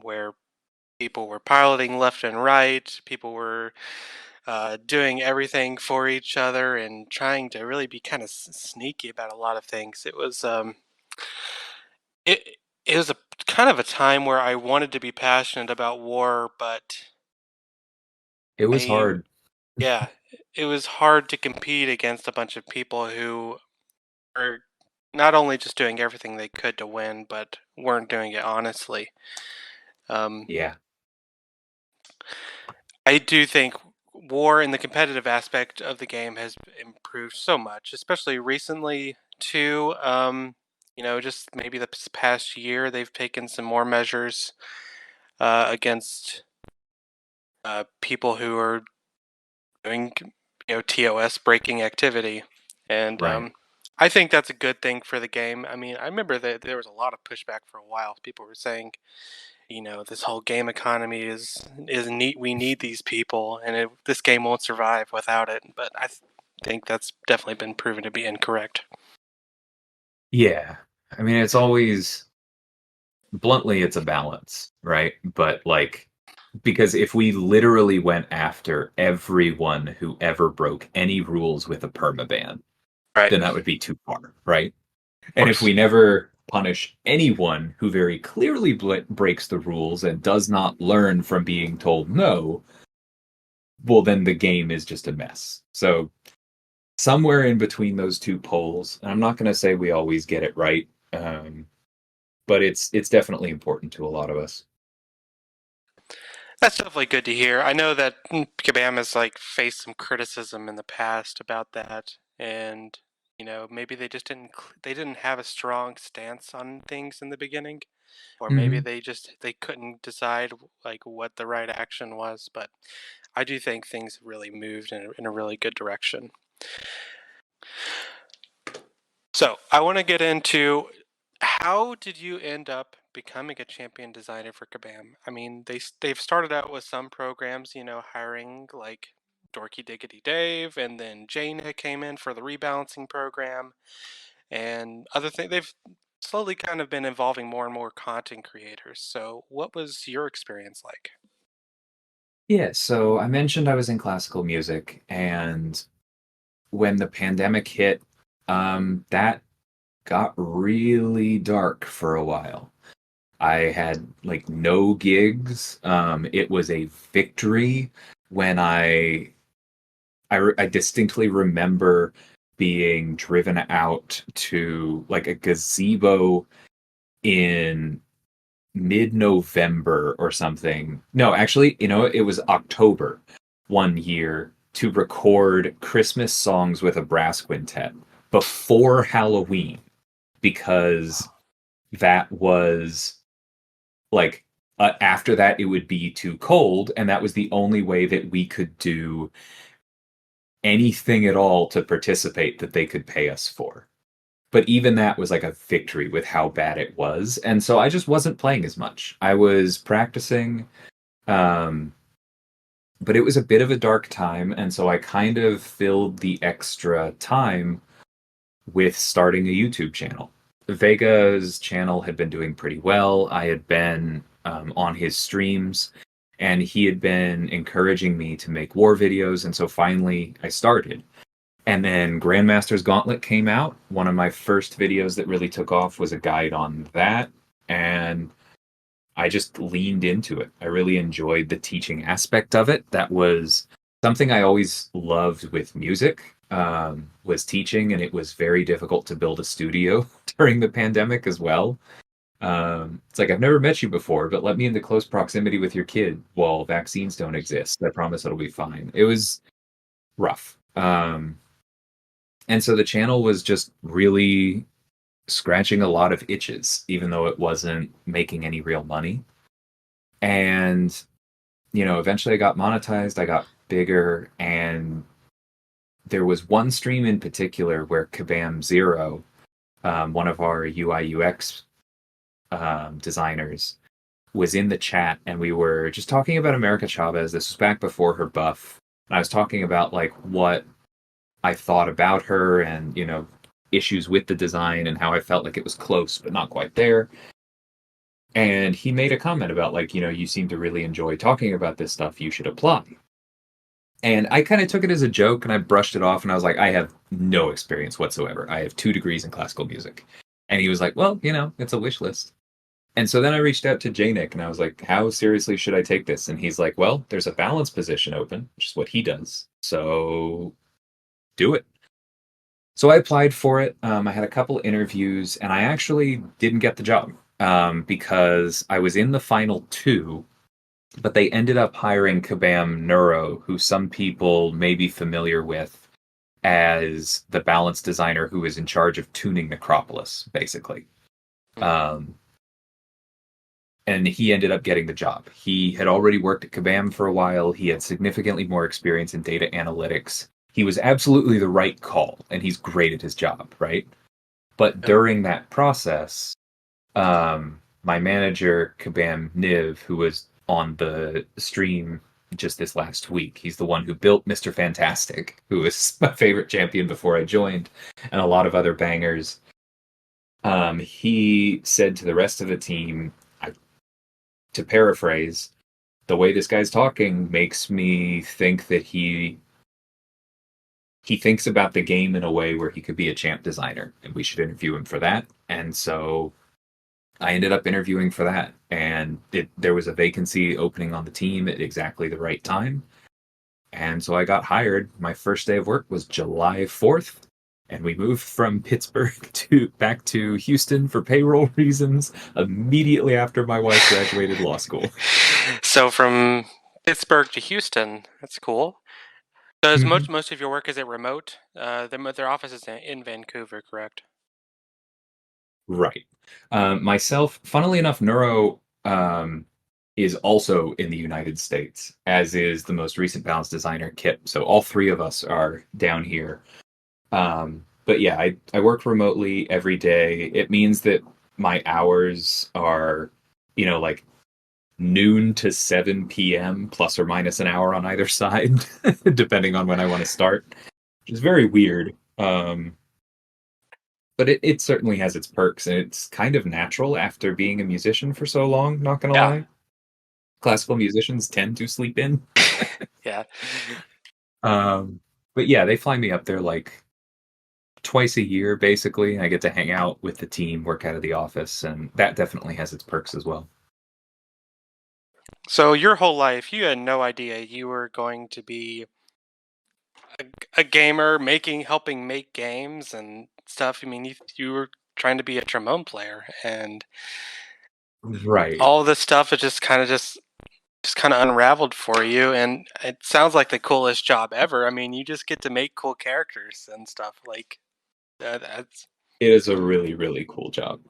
where people were piloting left and right, people were doing everything for each other and trying to really be kind of sneaky about a lot of things. It was it was a kind of a time where I wanted to be passionate about war, but It was hard. yeah, it was hard to compete against a bunch of people who are not only just doing everything they could to win, but weren't doing it honestly. Yeah. I do think war in the competitive aspect of the game has improved so much, especially recently too. Just maybe this past year they've taken some more measures against people who are doing TOS breaking activity, and Right. I think that's a good thing for the game. I mean, I remember that there was a lot of pushback for a while. People were saying, this whole game economy is neat. We need these people, and this game won't survive without it. But I think that's definitely been proven to be incorrect. Yeah. I mean, it's always bluntly, it's a balance, right? But like, because if we literally went after everyone who ever broke any rules with a permaban, Right. then that would be too far, right? Of And if course. we never punish anyone who very clearly breaks the rules and does not learn from being told no, well, then the game is just a mess. So somewhere in between those two poles, and I'm not going to say we always get it right, but it's definitely important to a lot of us. That's definitely good to hear. I know that Kabam has faced some criticism in the past about that, and maybe they just didn't have a strong stance on things in the beginning, or maybe they couldn't decide what the right action was. But I do think things really moved in a really good direction. So I want to get into, how did you end up becoming a champion designer for Kabam? I mean, they've started out with some programs, hiring like Dorky Diggity Dave, and then Jaina came in for the rebalancing program, and other things. They've slowly kind of been involving more and more content creators. So, what was your experience like? Yeah, so I mentioned I was in classical music, and when the pandemic hit, that got really dark for a while. I had like no gigs. It was a victory when I distinctly remember being driven out to like a gazebo in mid-November or something. No, actually, it was October one year to record Christmas songs with a brass quintet before Halloween, because that was like after that it would be too cold, and that was the only way that we could do anything at all to participate that they could pay us for. But even that was like a victory with how bad it was. And so I just wasn't playing as much. I was practicing, um, but it was a bit of a dark time. And so I kind of filled the extra time with starting a YouTube channel. Vega's channel had been doing pretty well. I had been on his streams, and he had been encouraging me to make war videos. And so finally I started. And then Grandmaster's Gauntlet came out. One of my first videos that really took off was a guide on that. And I just leaned into it. I really enjoyed the teaching aspect of it. That was something I always loved with music, was teaching. And it was very difficult to build a studio during the pandemic as well. It's like, I've never met you before, but let me into close proximity with your kid while vaccines don't exist. I promise it'll be fine. It was rough. And so the channel was just really scratching a lot of itches, even though it wasn't making any real money. And, eventually I got monetized, I got bigger, and there was one stream in particular where Kabam Zero, one of our UI UX designers, was in the chat, and we were just talking about America Chavez. This was back before her buff. And I was talking about like what I thought about her and, issues with the design and how I felt like it was close, but not quite there. And he made a comment about like, you seem to really enjoy talking about this stuff. You should apply. And I kind of took it as a joke and I brushed it off, and I was like, I have no experience whatsoever. I have 2 degrees in classical music. And he was like, well, it's a wish list. And so then I reached out to Janik and I was like, how seriously should I take this? And he's like, well, there's a balance position open, which is what he does. So do it. So I applied for it. I had a couple interviews and I actually didn't get the job because I was in the final 2, but they ended up hiring Kabam Neuro, who some people may be familiar with as the balance designer who is in charge of tuning Necropolis, basically. And he ended up getting the job. He had already worked at Kabam for a while. He had significantly more experience in data analytics. He was absolutely the right call, and he's great at his job, right? But during that process, my manager, Kabam Niv, who was on the stream just this last week, he's the one who built Mr. Fantastic, who was my favorite champion before I joined, and a lot of other bangers. He said to the rest of the team, to paraphrase, the way this guy's talking makes me think that he thinks about the game in a way where he could be a champ designer, and we should interview him for that. And so I ended up interviewing for that, and there was a vacancy opening on the team at exactly the right time. And so I got hired. My first day of work was July 4th, and we moved from Pittsburgh back to Houston for payroll reasons immediately after my wife graduated law school. So from Pittsburgh to Houston, that's cool. Does most of your work, is it remote? Their office is in Vancouver, correct? Right. Myself, funnily enough, Neuro is also in the United States, as is the most recent balance designer, Kip. So all 3 of us are down here. But yeah, I work remotely every day. It means that my hours are, like noon to 7 p.m. plus or minus an hour on either side, depending on when I want to start, which is very weird. But it certainly has its perks, and it's kind of natural after being a musician for so long, not gonna lie. Classical musicians tend to sleep in. Yeah. But yeah, they fly me up there like twice a year, basically. I get to hang out with the team, work out of the office, and that definitely has its perks as well. So your whole life, you had no idea you were going to be a gamer, helping make games and stuff. I mean, you were trying to be a trombone player, and right, all this stuff is just kind of unraveled for you, and it sounds like the coolest job ever. I mean, you just get to make cool characters and stuff like that. It is a really, really cool job.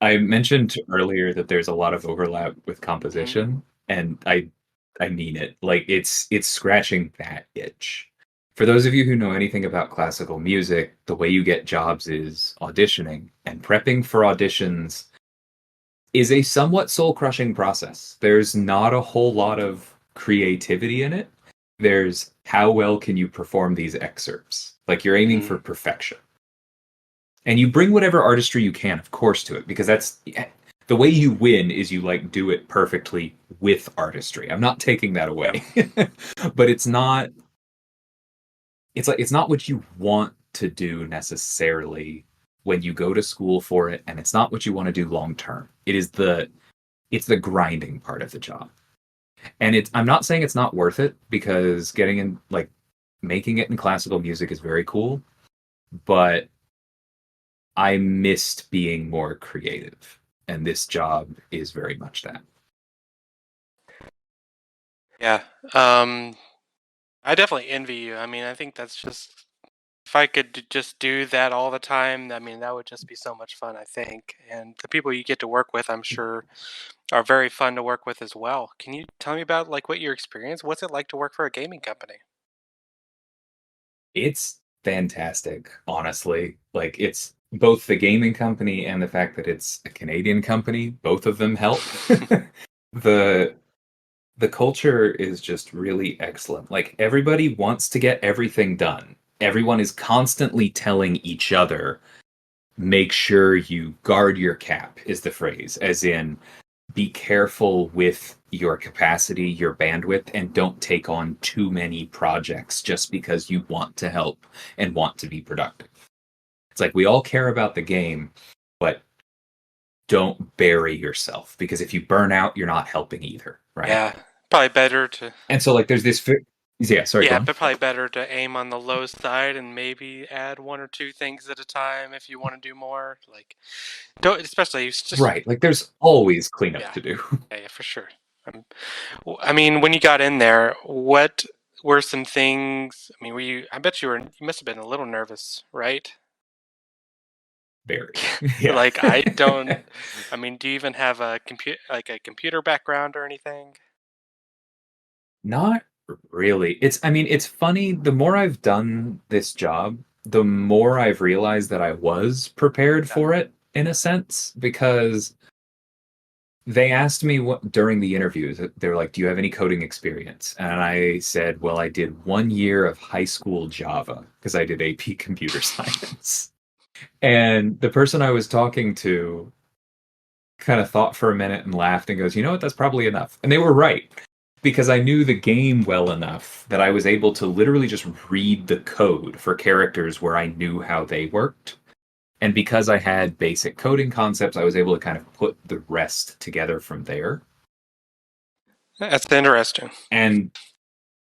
I mentioned earlier that there's a lot of overlap with composition, and I mean it. Like it's scratching that itch. For those of you who know anything about classical music, the way you get jobs is auditioning, and prepping for auditions is a somewhat soul-crushing process. There's not a whole lot of creativity in it. There's how well can you perform these excerpts? Like you're aiming for perfection. And you bring whatever artistry you can, of course, to it, because that's the way you win is you like do it perfectly with artistry. I'm not taking that away. But it's not what you want to do necessarily when you go to school for it, and it's not what you want to do long term. It's the grinding part of the job. And I'm not saying it's not worth it, because getting in, like, making it in classical music is very cool, but I missed being more creative, and this job is very much that. Yeah. I definitely envy you. I mean, I think that's just, if I could just do that all the time, I mean, that would just be so much fun, I think. And the people you get to work with, I'm sure, are very fun to work with as well. Can you tell me about like what your experience? What's it like to work for a gaming company? It's fantastic, honestly. Like, it's both the gaming company and the fact that it's a Canadian company, both of them help. The culture is just really excellent. Like, everybody wants to get everything done. Everyone is constantly telling each other, make sure you guard your cap, is the phrase, as in, be careful with your capacity, your bandwidth, and don't take on too many projects just because you want to help and want to be productive. It's like we all care about the game, but don't bury yourself, because if you burn out, you're not helping either, right? Yeah, probably better to. And so like there's this sorry, go Yeah, on. but probably better to aim on the low side and maybe add 1 or 2 things at a time if you want to do more. Like, don't especially just Right, like there's always cleanup Yeah. to do. yeah, for sure. I mean, when you got in there, what were some things? I mean, were you? I bet you must have been a little nervous, right? Very. Yeah. Like I don't. I mean, do you even have a computer background or anything? Not really. It's funny, the more I've done this job, the more I've realized that I was prepared for it in a sense, because they asked me what during the interviews, they were like, "Do you have any coding experience?" And I said, "Well, I did 1 year of high school Java because I did AP computer science." And the person I was talking to kind of thought for a minute and laughed and goes, "You know what? That's probably enough." And they were right, because I knew the game well enough that I was able to literally just read the code for characters where I knew how they worked. And because I had basic coding concepts, I was able to kind of put the rest together from there. That's interesting. And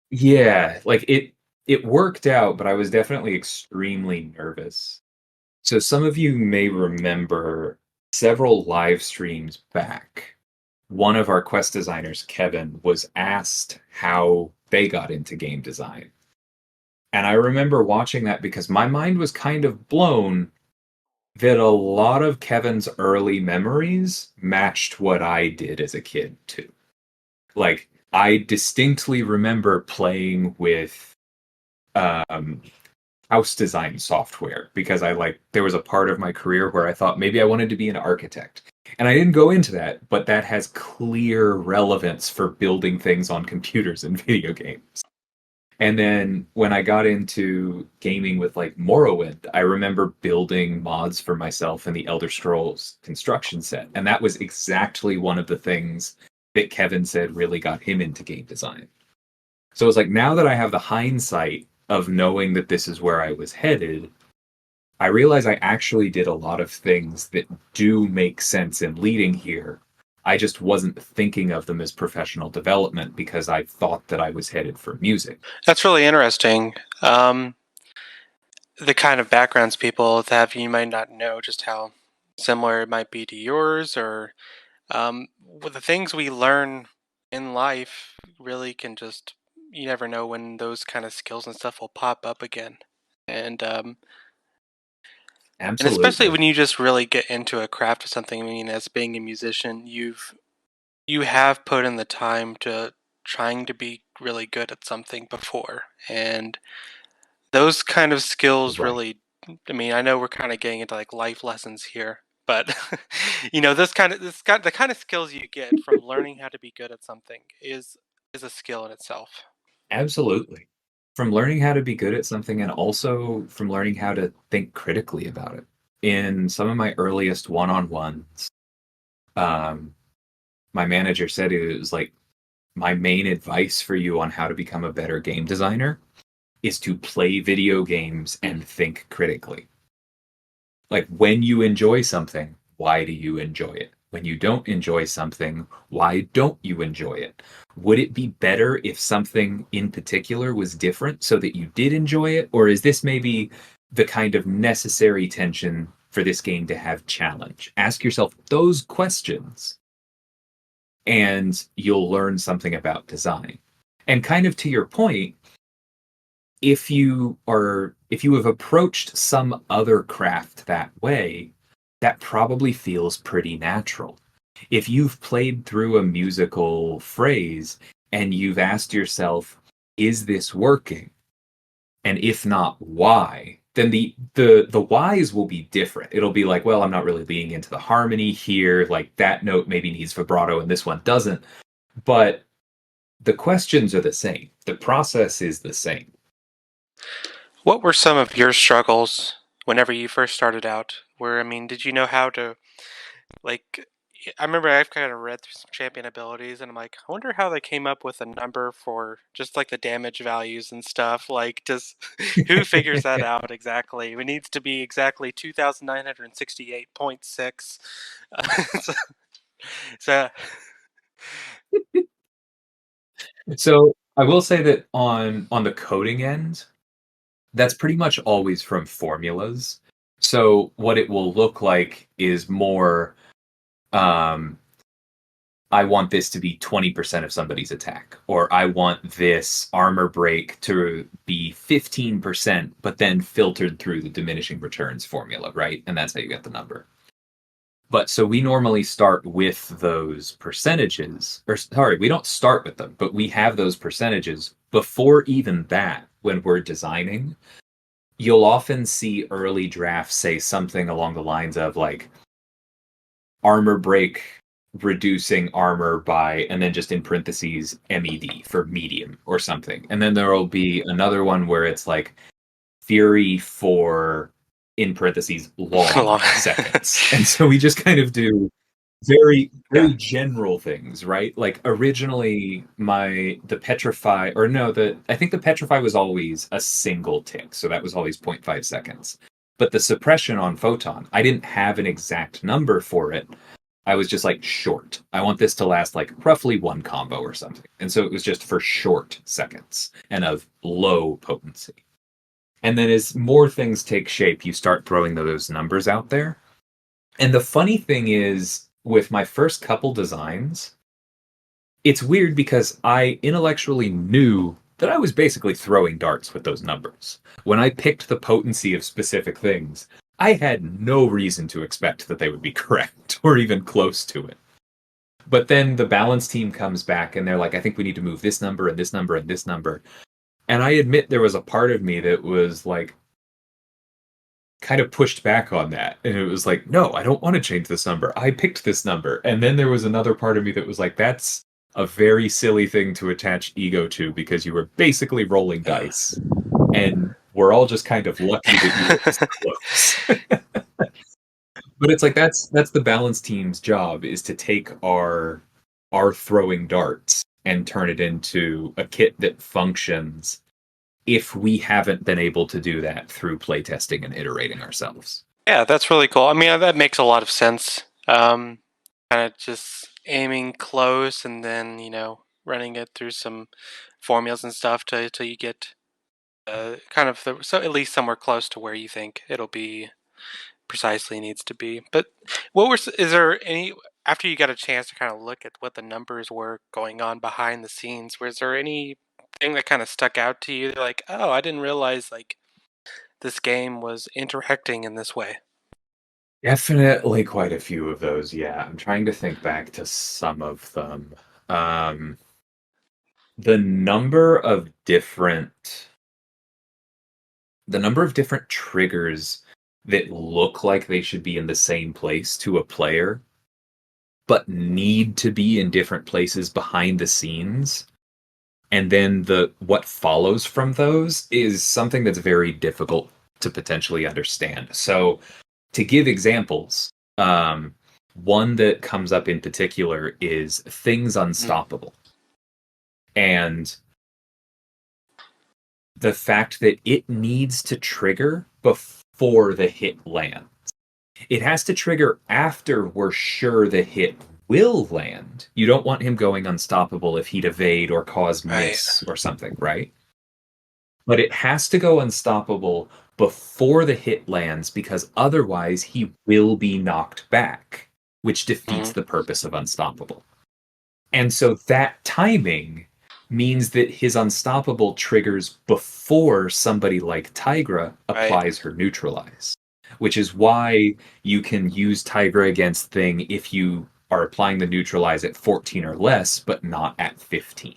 yeah, like it worked out, but I was definitely extremely nervous. So some of you may remember several live streams back, one of our quest designers, Kevin, was asked how they got into game design. And I remember watching that because my mind was kind of blown that a lot of Kevin's early memories matched what I did as a kid, too. Like, I distinctly remember playing with house design software because there was a part of my career where I thought maybe I wanted to be an architect. And I didn't go into that, but that has clear relevance for building things on computers and video games. And then when I got into gaming with like Morrowind, I remember building mods for myself in the Elder Scrolls construction set. And that was exactly one of the things that Kevin said really got him into game design. So it's like, now that I have the hindsight of knowing that this is where I was headed, I realize I actually did a lot of things that do make sense in leading here. I just wasn't thinking of them as professional development because I thought that I was headed for music. That's really interesting. The kind of backgrounds people have, you might not know just how similar it might be to yours, or with the things we learn in life really can just, you never know when those kind of skills and stuff will pop up again. And Absolutely. and especially when you just really get into a craft or something. I mean, as being a musician, you have put in the time to trying to be really good at something before, and those kind of skills Right. really. I mean, I know we're kind of getting into like life lessons here, but you know, the kind of skills you get from learning how to be good at something is a skill in itself. Absolutely. From learning how to be good at something and also from learning how to think critically about it. In some of my earliest one-on-ones, my manager said it was like, my main advice for you on how to become a better game designer is to play video games and think critically. Like, when you enjoy something, why do you enjoy it? When you don't enjoy something, why don't you enjoy it? Would it be better if something in particular was different so that you did enjoy it? Or is this maybe the kind of necessary tension for this game to have challenge? Ask yourself those questions and you'll learn something about design. And kind of to your point, if you have approached some other craft that way, that probably feels pretty natural. If you've played through a musical phrase and you've asked yourself, is this working? And if not, why? Then the whys will be different. It'll be like, well, I'm not really leaning into the harmony here. Like, that note maybe needs vibrato and this one doesn't. But the questions are the same. The process is the same. What were some of your struggles whenever you first started out? Where, I mean, did you know how to, like, I remember I've kind of read through some champion abilities, and I'm like, I wonder how they came up with a number for just like the damage values and stuff. Like, does who figures that out exactly? It needs to be exactly 2,968.6. So, so So I will say that on the coding end, that's pretty much always from formulas. So what it will look like is more um I want this to be 20% of somebody's attack, or I want this armor break to be 15%, but then filtered through the diminishing returns formula, right? And that's how you get the number. But so we normally start with those percentages, or sorry, we don't start with them, but we have those percentages before even that when we're designing. You'll often see early drafts say something along the lines of like armor break reducing armor by, and then just in parentheses MED for medium or something. And then there will be another one where it's like fury for, in parentheses, long seconds. And so we just kind of do very general things, right? Like originally the petrify, or no, I think the petrify was always a single tick, so that was always 0.5 seconds. But the suppression on photon, I didn't have an exact number for it. I was just like short. I want this to last like roughly one combo or something. And so it was just for short seconds and of low potency. And then as more things take shape, you start throwing those numbers out there. And the funny thing is, with my first couple designs, it's weird because I intellectually knew that I was basically throwing darts with those numbers. When I picked the potency of specific things, I had no reason to expect that they would be correct or even close to it. But then the balance team comes back and they're like, I think we need to move this number and this number and this number. And I admit there was a part of me that was like, kind of pushed back on that. And it was like, no, I don't want to change this number. I picked this number. And then there was another part of me that was like, that's a very silly thing to attach ego to because you were basically rolling dice. And we're all just kind of lucky that you were this close. But it's like that's the balance team's job, is to take our throwing darts and turn it into a kit that functions if we haven't been able to do that through playtesting and iterating ourselves. Yeah, that's really cool. I mean, that makes a lot of sense. Kind of just aiming close and then, running it through some formulas and stuff till you get kind of so at least somewhere close to where you think it'll be precisely needs to be. But is there any, after you got a chance to kind of look at what the numbers were going on behind the scenes, was there anything that kind of stuck out to you? Like, oh, I didn't realize like this game was interacting in this way. Definitely quite a few of those, yeah. I'm trying to think back to some of them. The number of different triggers that look like they should be in the same place to a player, but need to be in different places behind the scenes. And then what follows from those is something that's very difficult to potentially understand. So to give examples, one that comes up in particular is things unstoppable. And the fact that it needs to trigger before the hit lands. It has to trigger after we're sure the hit will land. You don't want him going unstoppable if he'd evade or cause miss or something, right? But it has to go unstoppable before the hit lands, because otherwise he will be knocked back, which defeats the purpose of unstoppable. And so that timing means that his unstoppable triggers before somebody like Tigra applies her neutralize, which is why you can use Tigra against Thing if you are applying the neutralize at 14 or less, but not at 15.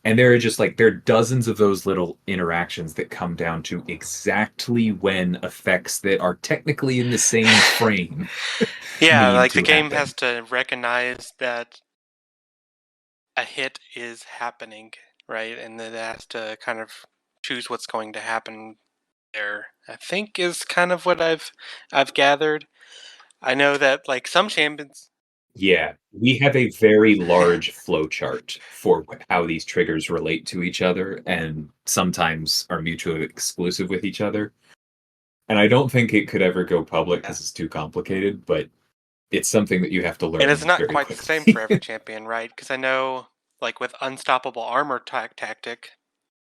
And there are dozens of those little interactions that come down to exactly when effects that are technically in the same frame. Yeah, like the game has to recognize that a hit is happening, right? And then it has to kind of choose what's going to happen there. I think is kind of what I've gathered. I know that like some champions. Yeah, we have a very large flowchart for how these triggers relate to each other and sometimes are mutually exclusive with each other. And I don't think it could ever go public because it's too complicated, but it's something that you have to learn And it's not very quite quickly. the same for every champion, right? Because I know, like with unstoppable armor tactic,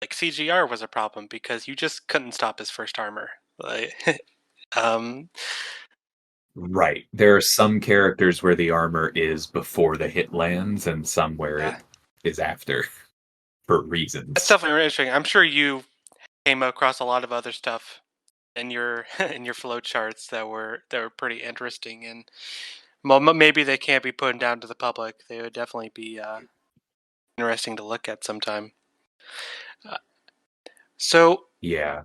like CGR was a problem because you just couldn't stop his first armor. Like, Right. There are some characters where the armor is before the hit lands and some where Yeah. it is after for that's reasons. definitely really interesting. I'm sure you came across a lot of other stuff in your in your flow charts that were pretty interesting, and well, maybe they can't be put down to the public. They would definitely be interesting to look at sometime. So Yeah.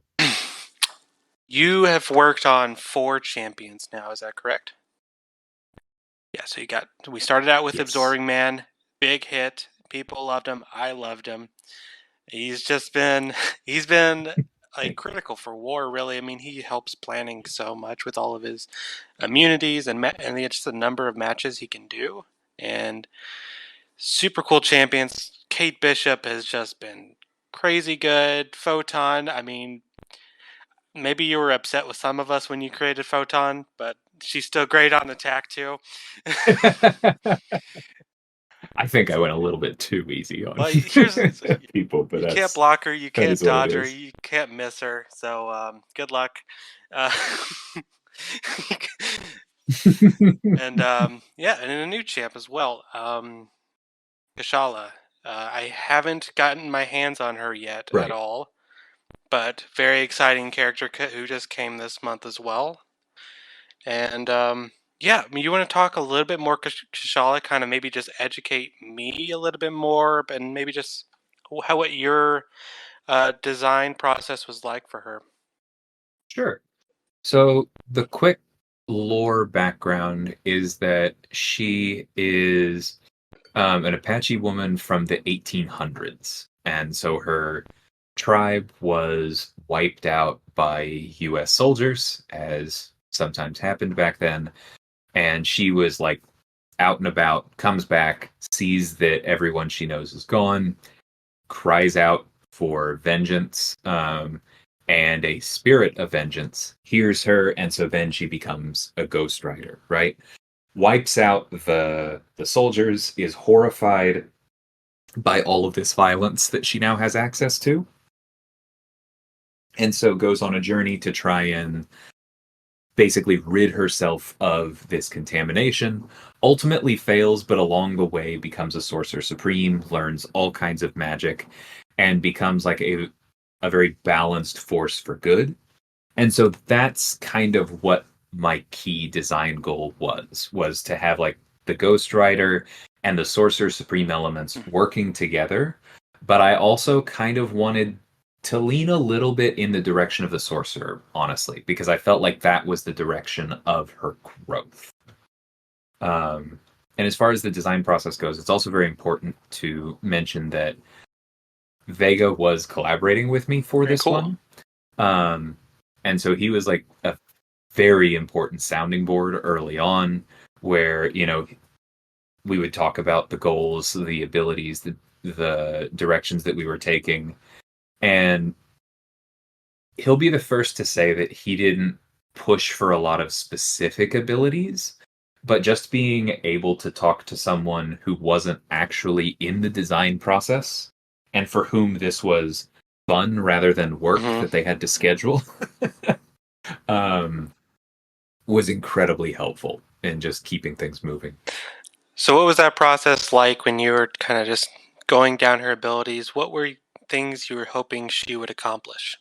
you have worked on 4 champions now, is that correct? Yeah, so we started out with Yes. Absorbing Man, big hit. People loved him. I loved him. He's been like critical for war, really. I mean, he helps planning so much with all of his immunities and just the number of matches he can do. And super cool champions. Kate Bishop has just been crazy good. Photon, I mean, maybe you were upset with some of us when you created Photon, but she's still great on attack too. I think I went a little bit too easy on Well, here's people, but you that's can't block her, you that can't is what it dodge her, is. you can't miss her. So good luck. Uh, and yeah, and in a new champ as well, Kashala. I haven't gotten my hands on her yet Right. at all, but very exciting character who just came this month as well. And yeah, I mean, you want to talk a little bit more Kashala, kind of maybe just educate me a little bit more, and maybe just what your design process was like for her. Sure. So the quick lore background is that she is an Apache woman from the 1800s. And so her tribe was wiped out by US soldiers, as sometimes happened back then. And she was like out and about, comes back, sees that everyone she knows is gone, cries out for vengeance. And a spirit of vengeance hears her, and so then she becomes a ghost rider, right? Wipes out the soldiers, is horrified by all of this violence that she now has access to, and so goes on a journey to try and basically rid herself of this contamination. Ultimately fails, but along the way becomes a sorcerer supreme, learns all kinds of magic, and becomes like a very balanced force for good. And so that's kind of what my key design goal was to have like the Ghost Rider and the Sorcerer Supreme elements working together. But I also kind of wanted to lean a little bit in the direction of the Sorcerer, honestly, because I felt like that was the direction of her growth. And as far as the design process goes, it's also very important to mention that Vega was collaborating with me for this one. And so he was like a very important sounding board early on where, you know, we would talk about the goals, the abilities, the directions that we were taking. And he'll be the first to say that he didn't push for a lot of specific abilities, but just being able to talk to someone who wasn't actually in the design process and for whom this was fun rather than work that they had to schedule was incredibly helpful in just keeping things moving. So what was that process like when you were kind of just going down her abilities? What were things you were hoping she would accomplish?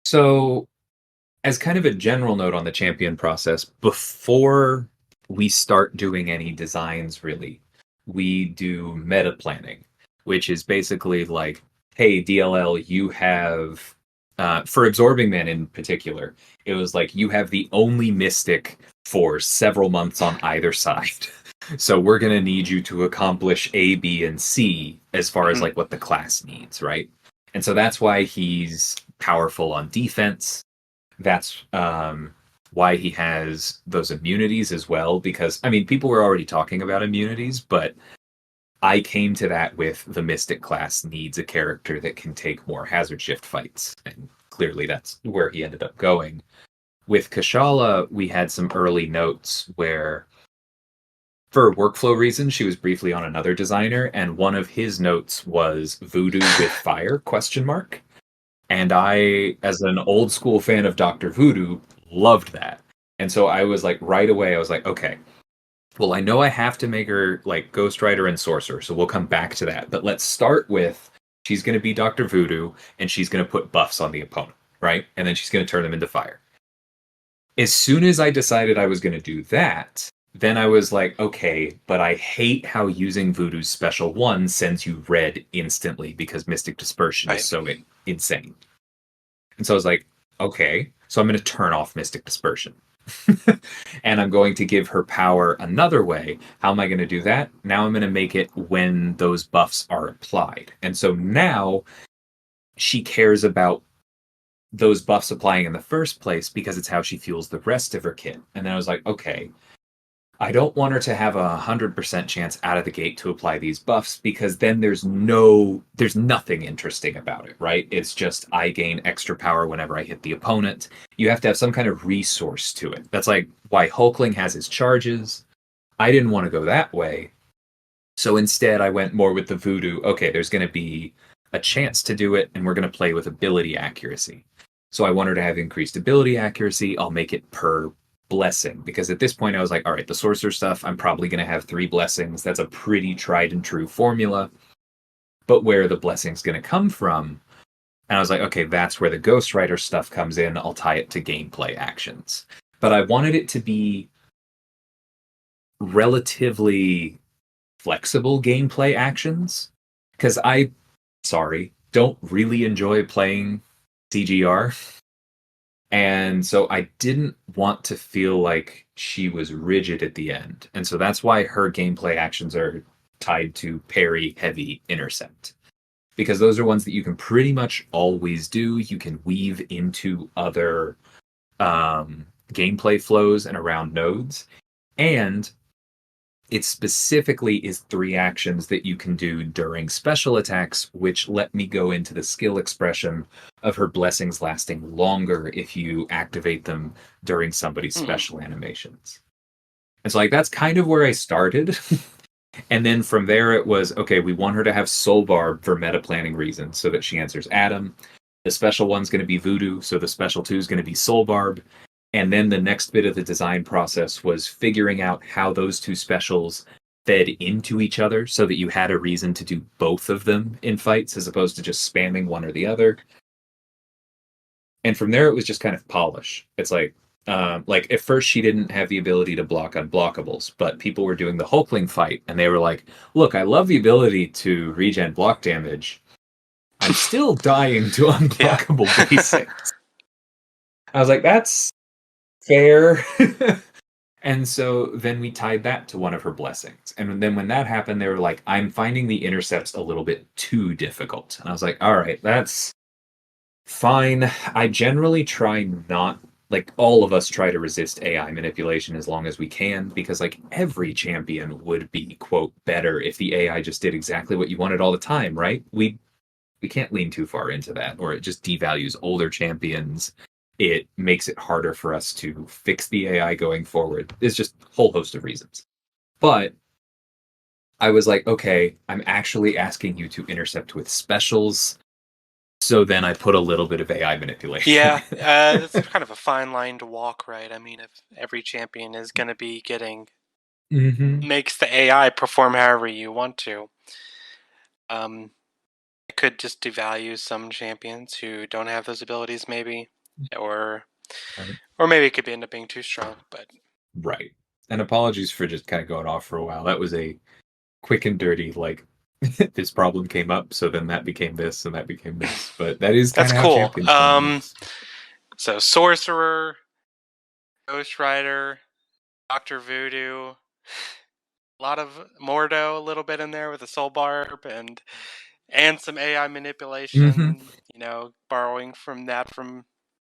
So as kind of a general note on the champion process, before we start doing any designs really, we do meta planning, which is basically like, hey, DLL, you have, for Absorbing Man in particular, it was like, you have the only mystic for several months on either side. So we're going to need you to accomplish A, B, and C as far as like what the class needs, right? And so that's why he's powerful on defense. That's why he has those immunities as well, because, I mean, people were already talking about immunities, but I came to that with the Mystic class needs a character that can take more hazard shift fights, and clearly that's where he ended up going. With Kashala, we had some early notes where, for workflow reasons, she was briefly on another designer, and one of his notes was voodoo with fire, question mark. And I, as an old school fan of Dr. Voodoo, loved that. And so I was like, right away, I was like, okay, well, I know I have to make her like Ghost Rider and Sorcerer, so we'll come back to that. But let's start with she's going to be Dr. Voodoo, and she's going to put buffs on the opponent, right? And then she's going to turn them into fire. As soon as I decided I was going to do that, then I was like, okay, but I hate how using Voodoo's special one sends you red instantly because Mystic Dispersion is so insane. And so I was like, okay, so I'm going to turn off Mystic Dispersion. And I'm going to give her power another way. How am I going to do that? Now I'm going to make it when those buffs are applied. And so now she cares about those buffs applying in the first place because it's how she fuels the rest of her kit. And then I was like, okay, I don't want her to have 100% chance out of the gate to apply these buffs because then there's nothing interesting about it, right? It's just I gain extra power whenever I hit the opponent. You have to have some kind of resource to it. That's like why Hulkling has his charges. I didn't want to go that way. So instead I went more with the Voodoo. Okay, there's going to be a chance to do it and we're going to play with ability accuracy. So I want her to have increased ability accuracy. I'll make it per blessing, because at this point I was like, all right, the sorcerer stuff, I'm probably going to have 3 blessings. That's a pretty tried and true formula. But where are the blessings going to come from? And I was like, okay, that's where the Ghost Rider stuff comes in. I'll tie it to gameplay actions. But I wanted it to be relatively flexible gameplay actions, because don't really enjoy playing CGR. And so I didn't want to feel like she was rigid at the end. And so that's why her gameplay actions are tied to parry, heavy, intercept. Because those are ones that you can pretty much always do. You can weave into other gameplay flows and around nodes. And it specifically is 3 actions that you can do during special attacks, which let me go into the skill expression of her blessings lasting longer if you activate them during somebody's special animations. And so, like, that's kind of where I started. And then from there, it was, okay, we want her to have Soul Barb for meta planning reasons so that she answers Adam. The special one's going to be Voodoo, so the special 2 is going to be Soul Barb. And then the next bit of the design process was figuring out how those 2 specials fed into each other so that you had a reason to do both of them in fights as opposed to just spamming one or the other. And from there, it was just kind of polish. It's like at first she didn't have the ability to block unblockables, but people were doing the Hulkling fight and they were like, look, I love the ability to regen block damage. I'm still dying to unblockable basics. I was like, that's fair. And so then we tied that to one of her blessings. And then when that happened, they were like, I'm finding the intercepts a little bit too difficult. And I was like, all right, that's fine. I generally try not, like, all of us try to resist AI manipulation as long as we can, because like every champion would be, quote, better if the AI just did exactly what you wanted all the time, right? We can't lean too far into that, or it just devalues older champions. It makes it harder for us to fix the AI going forward. It's just a whole host of reasons. But I was like, okay, I'm actually asking you to intercept with specials. So then I put a little bit of AI manipulation. Yeah, it's kind of a fine line to walk, right? I mean, if every champion is going to be getting... makes the AI perform however you want to. It could just devalue some champions who don't have those abilities, maybe. Or maybe it could end up being too strong, but... Right. And apologies for just kind of going off for a while. That was a quick and dirty, like, this problem came up, so then that became this, and that became this. But that is kind of cool. how champions So Sorcerer, Ghost Rider, Dr. Voodoo, a lot of Mordo, a little bit in there with a Soul Barb, and some AI manipulation, borrowing from that from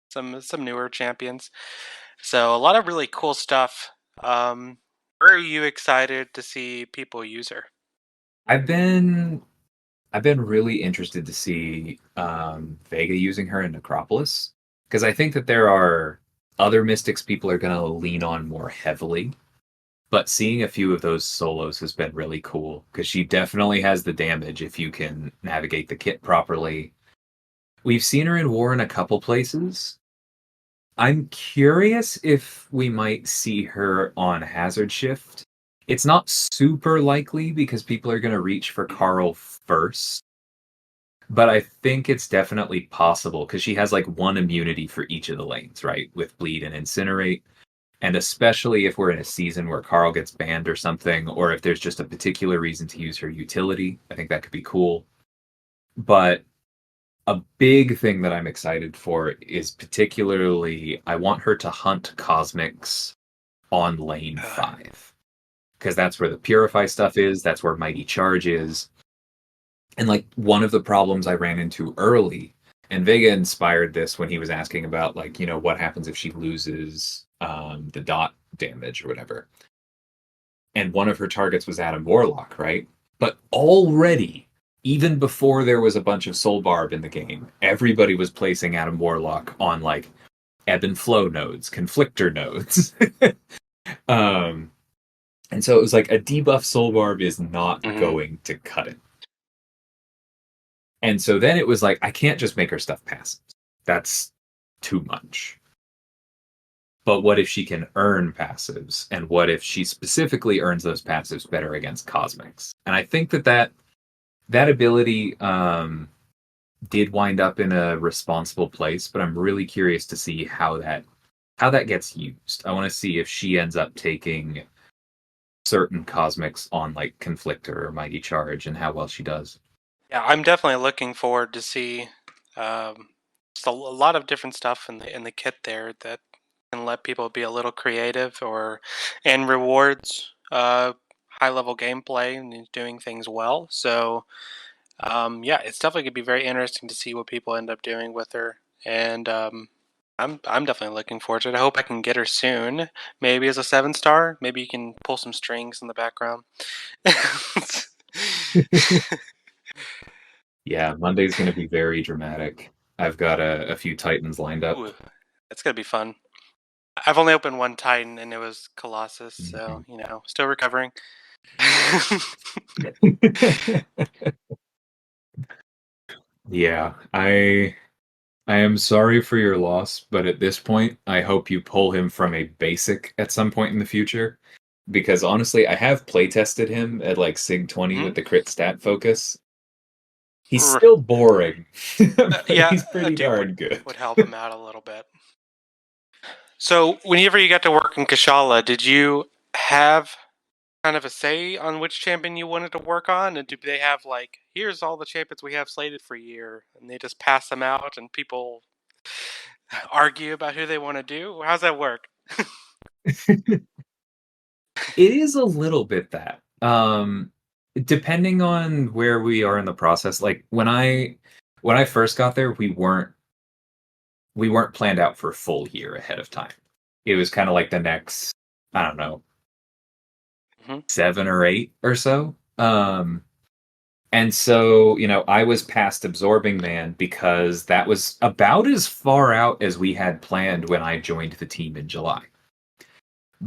some newer champions. So a lot of really cool stuff. Where are you excited to see people use her? I've been really interested to see Vega using her in Necropolis, because I think that there are other mystics people are going to lean on more heavily. But seeing a few of those solos has been really cool, because she definitely has the damage if you can navigate the kit properly. We've seen her in war in a couple places. I'm curious if we might see her on Hazard Shift. It's not super likely because people are going to reach for Carl first, but I think it's definitely possible because she has like one immunity for each of the lanes, right? With Bleed and Incinerate. And especially if we're in a season where Carl gets banned or something, or if there's just a particular reason to use her utility, I think that could be cool. But a big thing that I'm excited for is particularly I want her to hunt Cosmics on lane 5. Because that's where the Purify stuff is, that's where Mighty Charge is. And like one of the problems I ran into early, and Vega inspired this when he was asking about like, you know, what happens if she loses the dot damage or whatever. And one of her targets was Adam Warlock, right? But already, even before there was a bunch of Soul Barb in the game, everybody was placing Adam Warlock on like ebb and flow nodes, conflictor nodes. And so it was like a debuff Soul Barb is not going to cut it. And so then it was like, I can't just make her stuff passive. That's too much. But what if she can earn passives? And what if she specifically earns those passives better against Cosmics? And I think that ability did wind up in a responsible place, but I'm really curious to see how that gets used. I want to see if she ends up taking certain Cosmics on like Conflictor or Mighty Charge and how well she does. Yeah, I'm definitely looking forward to see just a lot of different stuff in the kit there that can let people be a little creative and rewards high level gameplay and doing things well. So yeah, it's definitely gonna be very interesting to see what people end up doing with her. And I'm definitely looking forward to it. I hope I can get her soon. Maybe as a 7-star. Maybe you can pull some strings in the background. Yeah, Monday's going to be very dramatic. I've got a few Titans lined up. Ooh, it's gonna be fun. I've only opened one Titan, and it was Colossus, so you know, still recovering. Yeah, I am sorry for your loss, but at this point, I hope you pull him from a basic at some point in the future. Because honestly, I have playtested him at like Sig 20 with the crit stat focus. He's still boring, but yeah, he's pretty darn good. Would help him out a little bit. So, whenever you got to work in Kashala, did you have kind of a say on which champion you wanted to work on? And do they have like, here's all the champions we have slated for a year, and they just pass them out, and people argue about who they want to do? How's that work? It is a little bit that. Depending on where we are in the process, like when I first got there, we weren't planned out for a full year ahead of time. It was kind of like the next, I don't know, 7 or 8 or so. And so, you know, I was past Absorbing Man because that was about as far out as we had planned when I joined the team in July.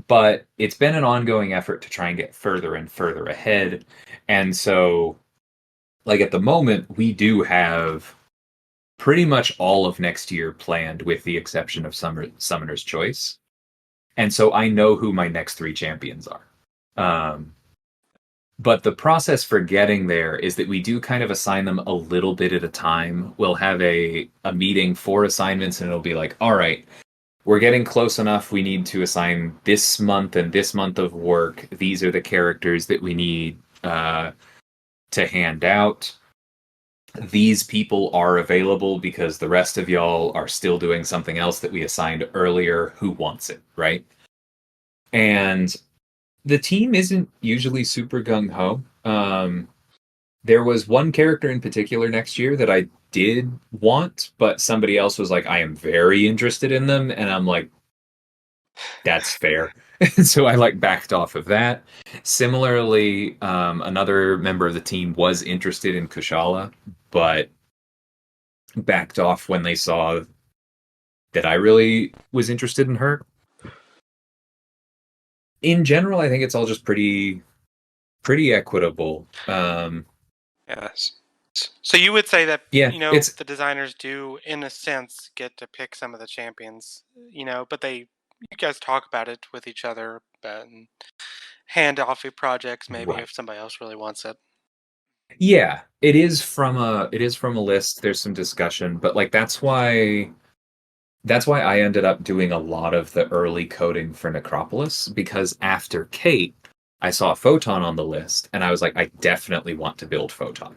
But it's been an ongoing effort to try and get further and further ahead. And so, like at the moment, we do have pretty much all of next year planned with the exception of Summoner's Choice. And so I know who my next 3 champions are. But the process for getting there is that we do kind of assign them a little bit at a time. We'll have a meeting for assignments and it'll be like, all right, we're getting close enough. We need to assign this month and this month of work. These are the characters that we need to hand out. These people are available because the rest of y'all are still doing something else that we assigned earlier. Who wants it, right? And the team isn't usually super gung-ho. There was one character in particular next year that I did want, but somebody else was like, I am very interested in them. And I'm like, that's fair. So I like backed off of that. Similarly, another member of the team was interested in Kushala, but backed off when they saw that I really was interested in her. In general, I think it's all just pretty equitable. Yes. So you would say that Yeah, it's the designers do, in a sense, get to pick some of the champions, but you guys talk about it with each other and hand off your projects maybe right. if somebody else really wants it. Yeah, it is from a list. There's some discussion, but like that's why I ended up doing a lot of the early coding for Necropolis, because after Kate, I saw Photon on the list and I was like, I definitely want to build Photon.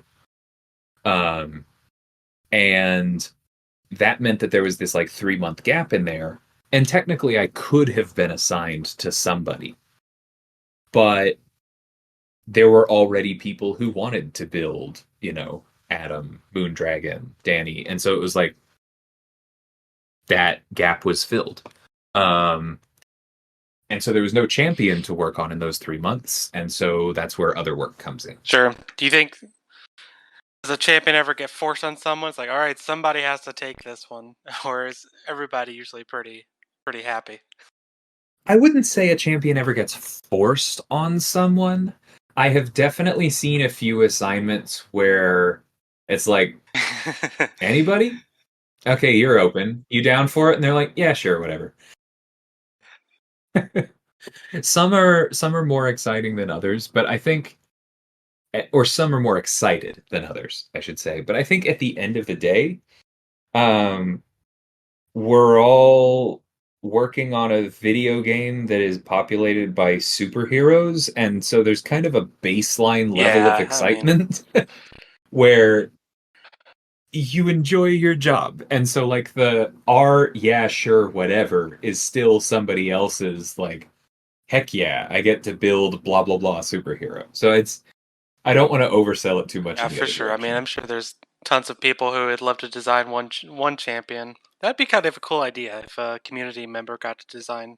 And that meant that there was this like 3-month gap in there, and technically I could have been assigned to somebody, but there were already people who wanted to build, Adam, Moondragon, Danny, and so it was like that gap was filled. And so there was no champion to work on in those 3 months, and so that's where other work comes in. Sure. Do you think, does a champion ever get forced on someone? It's like, all right, somebody has to take this one, or is everybody usually pretty happy? I wouldn't say a champion ever gets forced on someone. I have definitely seen a few assignments where it's like, anybody? Okay, you're open. You down for it? And they're like, yeah, sure, whatever. Some are more exciting than others, but I think, or some are more excited than others, I should say. But I think at the end of the day, we're all working on a video game that is populated by superheroes, and so there's kind of a baseline level of excitement where you enjoy your job. And so like yeah, sure, whatever is still somebody else's like, heck yeah, I get to build blah blah blah superhero. So I don't want to oversell it too much. Yeah, for sure. Direction. I mean, I'm sure there's tons of people who would love to design one champion. That'd be kind of a cool idea if a community member got to design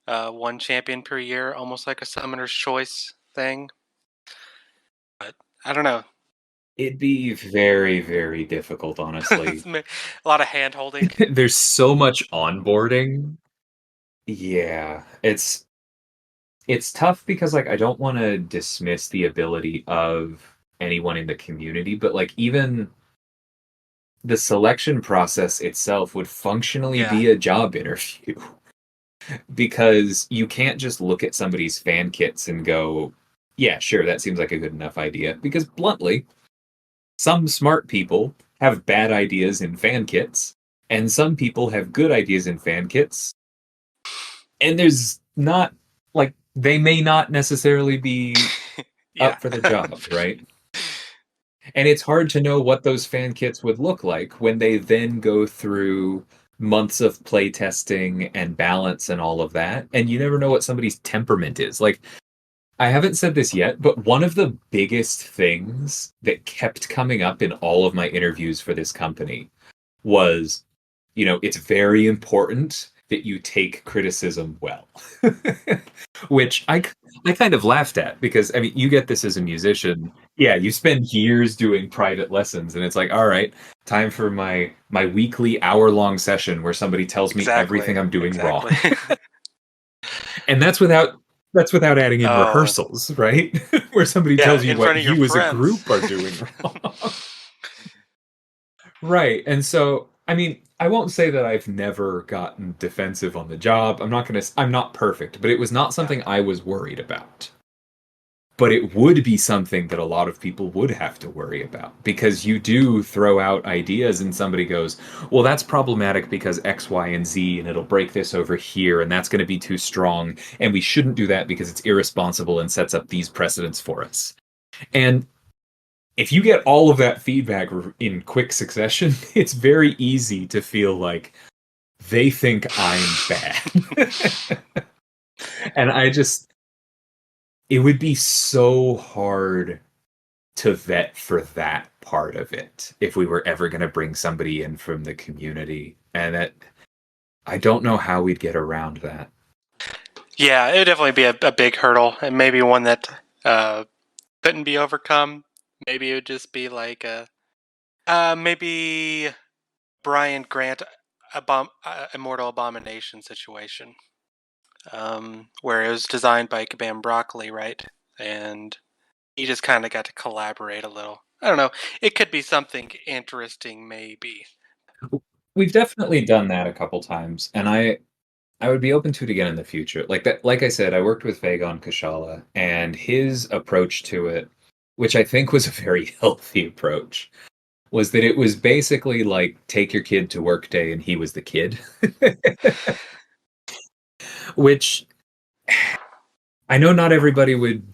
one champion per year, almost like a summoner's choice thing. But I don't know. It'd be very, very difficult, honestly. A lot of hand holding. There's so much onboarding. Yeah, it's tough because like I don't want to dismiss the ability of anyone in the community, but like even the selection process itself would functionally be a job interview. Because you can't just look at somebody's fan kits and go, yeah, sure, that seems like a good enough idea. Because bluntly, some smart people have bad ideas in fan kits, and some people have good ideas in fan kits. And there's not, like, they may not necessarily be up for the job, right? And it's hard to know what those fan kits would look like when they then go through months of play testing and balance and all of that. And you never know what somebody's temperament is. Like, I haven't said this yet, but one of the biggest things that kept coming up in all of my interviews for this company was, it's very important that you take criticism well. Which I kind of laughed at, because I mean, you get this as a musician. Yeah, you spend years doing private lessons, and it's like, all right, time for my weekly hour-long session where somebody tells me everything I'm doing wrong. And that's without adding in rehearsals, right? Where somebody tells you what you as a group are doing wrong. Right. And so, I mean, I won't say that I've never gotten defensive on the job. I'm not perfect, but it was not something I was worried about. But it would be something that a lot of people would have to worry about, because you do throw out ideas and somebody goes, well, that's problematic because X, Y, and Z, and it'll break this over here, and that's going to be too strong, and we shouldn't do that because it's irresponsible and sets up these precedents for us. And if you get all of that feedback in quick succession, it's very easy to feel like they think I'm bad. And it would be so hard to vet for that part of it if we were ever going to bring somebody in from the community. And I don't know how we'd get around that. Yeah, it would definitely be a big hurdle, and maybe one that couldn't be overcome. Maybe it would just be like maybe Brian Grant Immortal Abomination situation, where it was designed by Kabam Broccoli, right? And he just kind of got to collaborate a little. I don't know. It could be something interesting, maybe. We've definitely done that a couple times, and I would be open to it again in the future. Like that, like I said, I worked with Vega on Kashala, and his approach to it, which I think was a very healthy approach, was that it was basically like take your kid to work day and he was the kid. Which I know not everybody would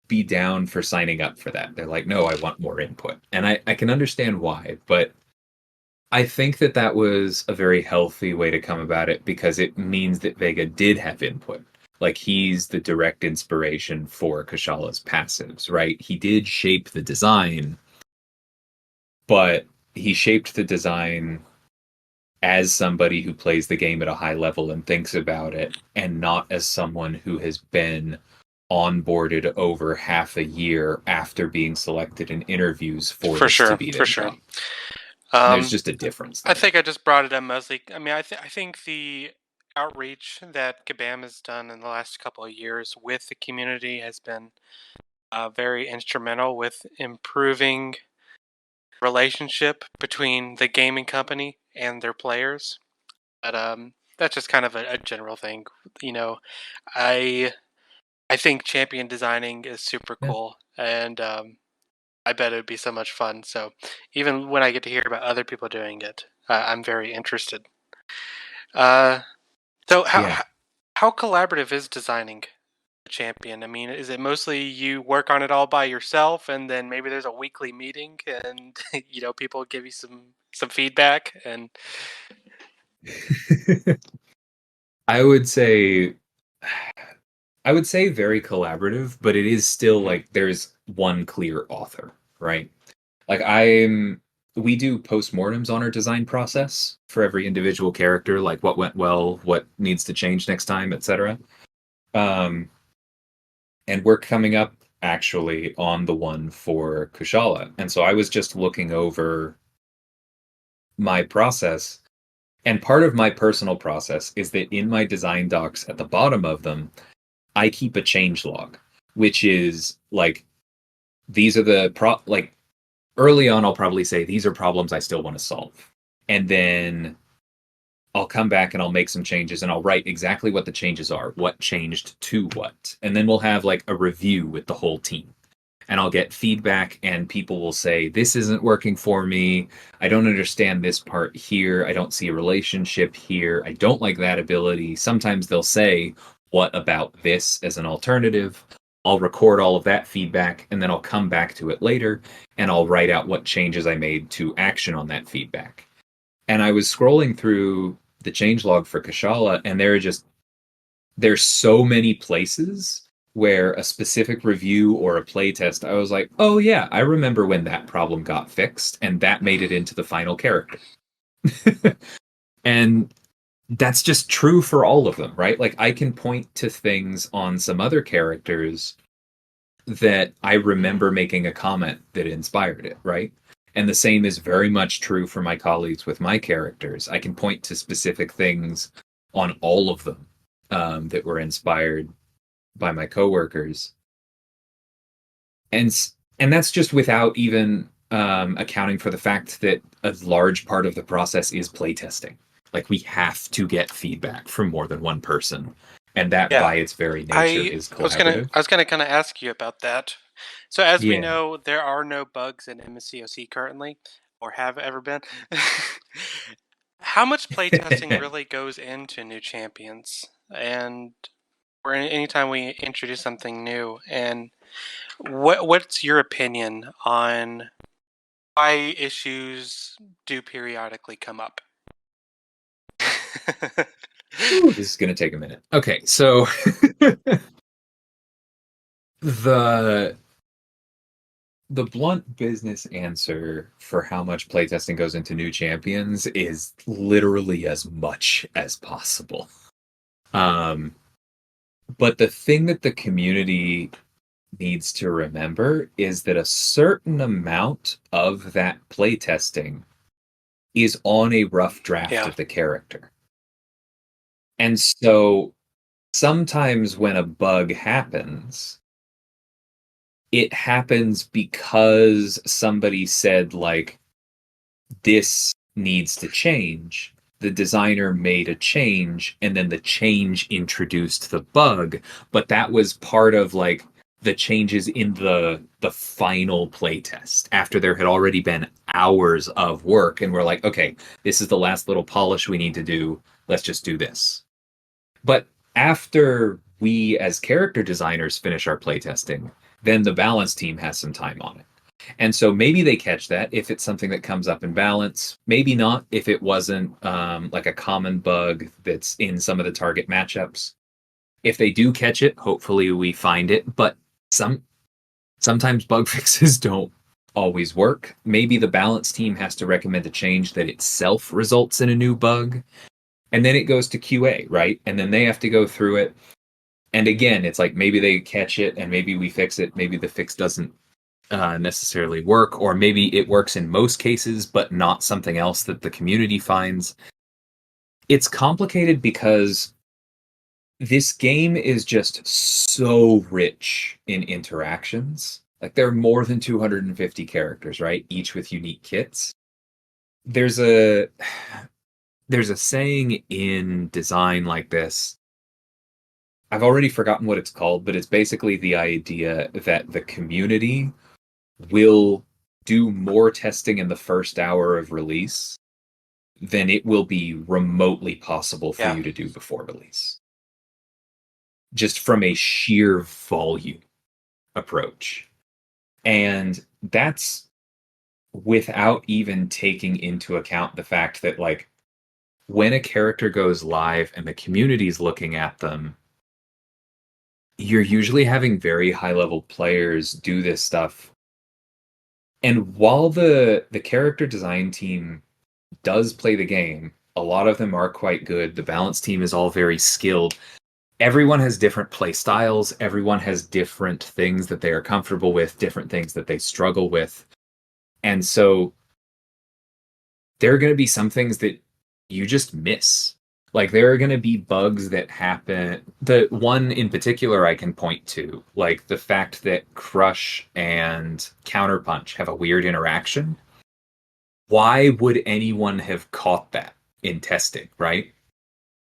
be down for signing up for that. They're like, no, I want more input. And I can understand why, but I think that that was a very healthy way to come about it because it means that Vega did have input. Like he's the direct inspiration for Kashala's passives, right? He did shape the design, but he shaped the design as somebody who plays the game at a high level and thinks about it, and not as someone who has been onboarded over half a year after being selected in interviews for this to be their job. There's just a difference there. I think I just brought it up mostly. I mean, I think the outreach that Kabam has done in the last couple of years with the community has been very instrumental with improving relationship between the gaming company and their players. But that's just kind of a general thing. You know, I think champion designing is super cool, and I bet it would be so much fun. So even when I get to hear about other people doing it, I'm very interested. So how collaborative is designing a champion? I mean, is it mostly you work on it all by yourself, and then maybe there's a weekly meeting, and people give you some feedback and. I would say very collaborative, but it is still like there's one clear author, right? Like we do postmortems on our design process for every individual character, like what went well, what needs to change next time, etc. And we're coming up actually on the one for Kushala. And so I was just looking over my process. And part of my personal process is that in my design docs at the bottom of them, I keep a change log, which is like, these are the early on, I'll probably say these are problems I still want to solve. And then I'll come back and I'll make some changes and I'll write exactly what the changes are, what changed to what. And then we'll have like a review with the whole team. And I'll get feedback and people will say, this isn't working for me. I don't understand this part here. I don't see a relationship here. I don't like that ability. Sometimes they'll say, what about this as an alternative? I'll record all of that feedback and then I'll come back to it later and I'll write out what changes I made to action on that feedback. And I was scrolling through the changelog for Kashala and there's so many places where a specific review or a playtest, I was like, oh yeah, I remember when that problem got fixed and that made it into the final character. And that's just true for all of them, right? Like I can point to things on some other characters that I remember making a comment that inspired it, right? And the same is very much true for my colleagues with my characters. I can point to specific things on all of them that were inspired by my coworkers. And that's just without even accounting for the fact that a large part of the process is playtesting. Like we have to get feedback from more than one person, and that by its very nature is collaborative. I was gonna kind of ask you about that. So as we know, there are no bugs in MCOC currently, or have ever been. How much playtesting really goes into new champions, and or anytime we introduce something new, and what's your opinion on why issues do periodically come up? Ooh, this is going to take a minute. Okay, so the the blunt business answer for how much playtesting goes into new champions is literally as much as possible. But the thing that the community needs to remember is that a certain amount of that playtesting is on a rough draft of the character. And so sometimes when a bug happens, it happens because somebody said, like, this needs to change. The designer made a change, and then the change introduced the bug, but that was part of, like, the changes in the final playtest after there had already been hours of work, and we're like, okay, this is the last little polish we need to do. Let's just do this. But after we as character designers finish our playtesting, then the balance team has some time on it. And so maybe they catch that if it's something that comes up in balance. Maybe not if it wasn't like a common bug that's in some of the target matchups. If they do catch it, hopefully we find it. But sometimes bug fixes don't always work. Maybe the balance team has to recommend a change that itself results in a new bug. And then it goes to QA, right? And then they have to go through it. And again, it's like maybe they catch it and maybe we fix it. Maybe the fix doesn't necessarily work, or maybe it works in most cases, but not something else that the community finds. It's complicated because this game is just so rich in interactions. Like, there are more than 250 characters, right? Each with unique kits. There's a saying in design like this. I've already forgotten what it's called, but it's basically the idea that the community will do more testing in the first hour of release than it will be remotely possible for you to do before release. Just from a sheer volume approach. And that's without even taking into account the fact that, like, when a character goes live and the community's looking at them, you're usually having very high-level players do this stuff. And while the character design team does play the game, a lot of them are quite good. The balance team is all very skilled. Everyone has different play styles. Everyone has different things that they are comfortable with, different things that they struggle with. And so there are going to be some things that you just miss. Like, there are going to be bugs that happen. The one in particular I can point to, like the fact that Crush and Counterpunch have a weird interaction. Why would anyone have caught that in testing, right?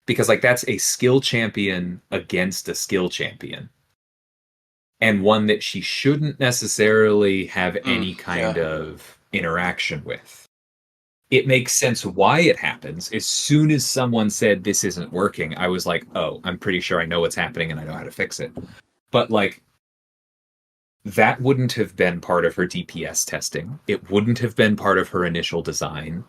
Because, like, that's a skill champion against a skill champion. And one that she shouldn't necessarily have any kind of interaction with. It makes sense why it happens. As soon as someone said this isn't working, I was like, oh, I'm pretty sure I know what's happening and I know how to fix it. But, like, that wouldn't have been part of her DPS testing. It wouldn't have been part of her initial design.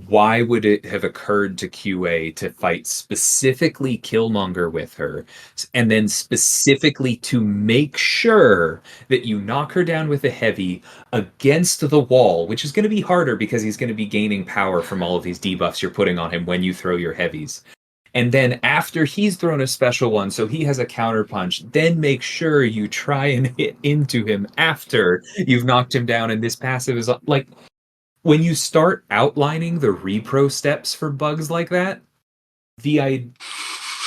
Why would it have occurred to QA to fight specifically Killmonger with her, and then specifically to make sure that you knock her down with a heavy against the wall, which is going to be harder because he's going to be gaining power from all of these debuffs you're putting on him when you throw your heavies. And then after he's thrown a special one, so he has a counterpunch, then make sure you try and hit into him after you've knocked him down, and this passive is like... When you start outlining the repro steps for bugs like that, the idea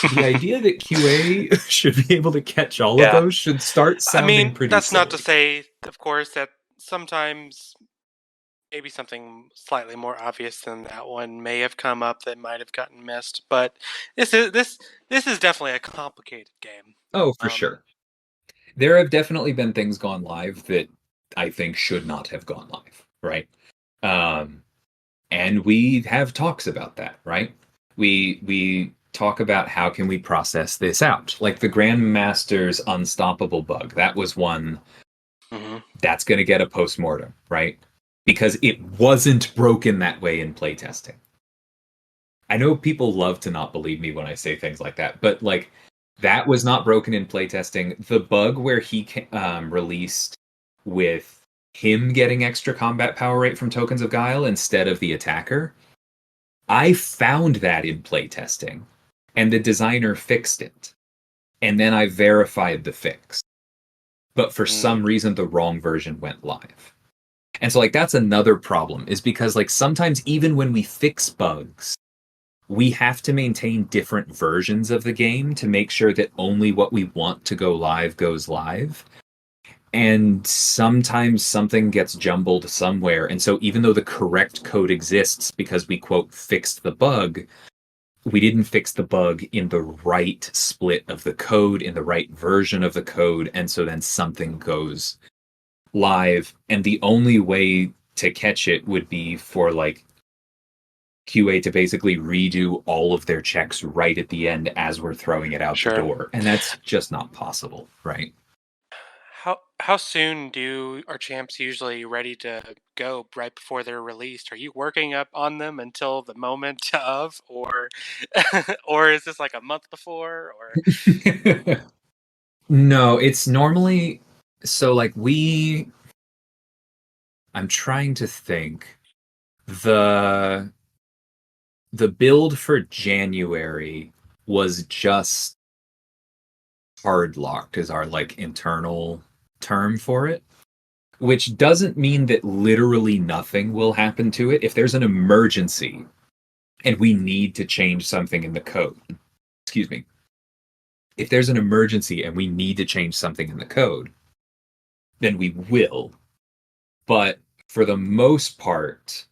that QA should be able to catch all of those should start sounding pretty that's silly. not to say, of course, that sometimes maybe something slightly more obvious than that one may have come up that might have gotten missed. But this is definitely a complicated game. Oh, for sure. There have definitely been things gone live that I think should not have gone live, right? And we have talks about that, right? We talk about how can we process this out. Like the Grandmaster's Unstoppable bug. That was one that's going to get a postmortem, right? Because it wasn't broken that way in playtesting. I know people love to not believe me when I say things like that, but, like, that was not broken in playtesting. The bug where he released with him getting extra combat power rate from Tokens of Guile instead of the attacker. I found that in playtesting, and the designer fixed it. And then I verified the fix. But for some reason, the wrong version went live. And so, like, that's another problem, is because, like, sometimes even when we fix bugs, we have to maintain different versions of the game to make sure that only what we want to go live goes live. And sometimes something gets jumbled somewhere. And so even though the correct code exists because we, quote, fixed the bug, we didn't fix the bug in the right split of the code, in the right version of the code. And so then something goes live. And the only way to catch it would be for, like, QA to basically redo all of their checks right at the end as we're throwing it out the door. And that's just not possible, right? How soon do our champs usually ready to go right before they're released? Are you working up on them until the moment of, or or is this like a month before, or? No, it's normally so, like, I'm trying to think. The build for January was just hard locked, is our, like, internal term for it, which doesn't mean that literally nothing will happen to it. If there's an emergency and we need to change something in the code, if there's an emergency and we need to change something in the code, then we will. But for the most part,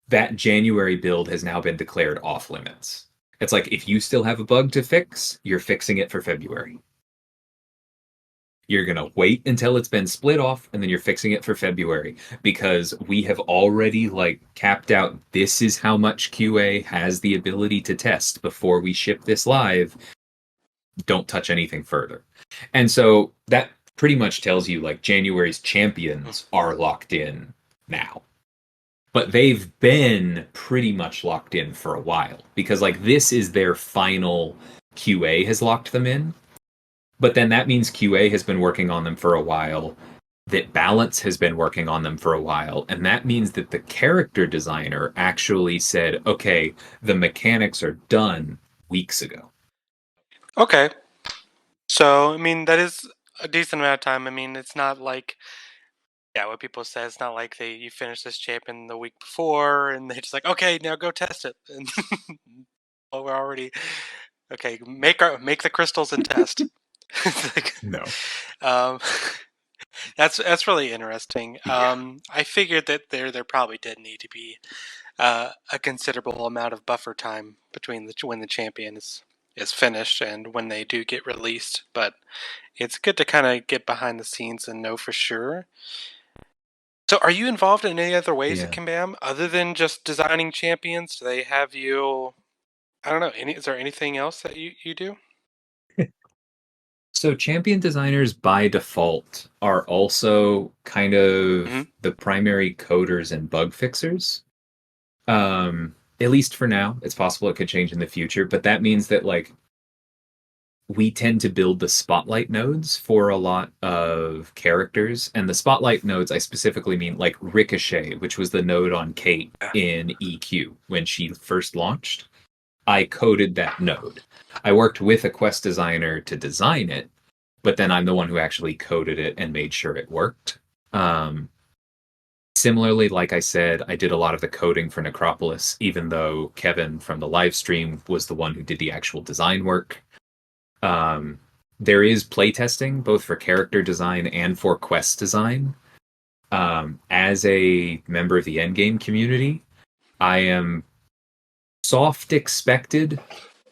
that January build has now been declared off limits. It's like, if you still have a bug to fix, you're fixing it for February. You're going to wait until it's been split off, and then you're fixing it for February, because we have already, like, capped out, this is how much QA has the ability to test before we ship this live. Don't touch anything further. And so that pretty much tells you, like, January's champions are locked in now. But they've been pretty much locked in for a while, because, like, this is their final QA has locked them in. But then that means QA has been working on them for a while, that Balance has been working on them for a while, and that means that the character designer actually said, okay, the mechanics are done weeks ago. Okay. So, I mean, that is a decent amount of time. I mean, it's not like, what people say, it's not like you finish this champion the week before and they just like, okay, now go test it. And oh, we're already, okay, make the crystals and test. No. That's really interesting. I figured that there probably did need to be a considerable amount of buffer time between when the champion is finished and when they do get released. But it's good to kind of get behind the scenes and know for sure. So, are you involved in any other ways at Kabam other than just designing champions? Do they have you? I don't know. Is there anything else that you do? So champion designers by default are also kind of the primary coders and bug fixers. At least for now. It's possible it could change in the future, but that means that, like, we tend to build the spotlight nodes for a lot of characters. And the spotlight nodes, I specifically mean, like, Ricochet, which was the node on Kate in EQ when she first launched. I coded that node. I worked with a quest designer to design it, but then I'm the one who actually coded it and made sure it worked. Similarly, like I said, I did a lot of the coding for Necropolis, even though Kevin from the live stream was the one who did the actual design work. There is playtesting, both for character design and for quest design. As a member of the endgame community, I am soft expected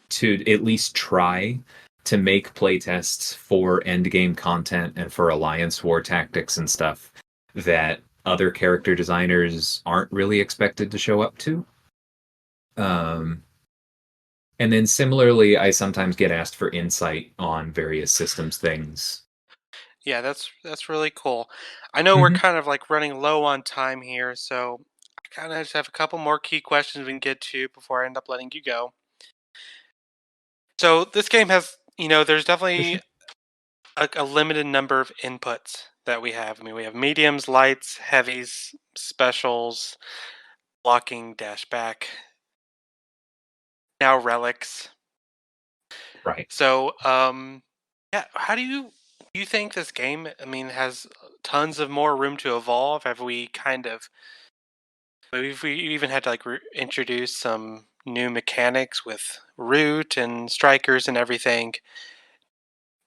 to at least try to make playtests for endgame content and for Alliance war tactics and stuff that other character designers aren't really expected to show up to. And then similarly, I sometimes get asked for insight on various systems things. Yeah, that's really cool. I know we're kind of like running low on time here, so I kind of just have a couple more key questions we can get to before I end up letting you go. So this game has, there's definitely a limited number of inputs that we have. I mean, we have mediums, lights, heavies, specials, blocking, dash back, now relics. Right. So, yeah, how do you think this game, I mean, has tons of more room to evolve? Have we kind of, we even had to like introduce some new mechanics with root and strikers and everything.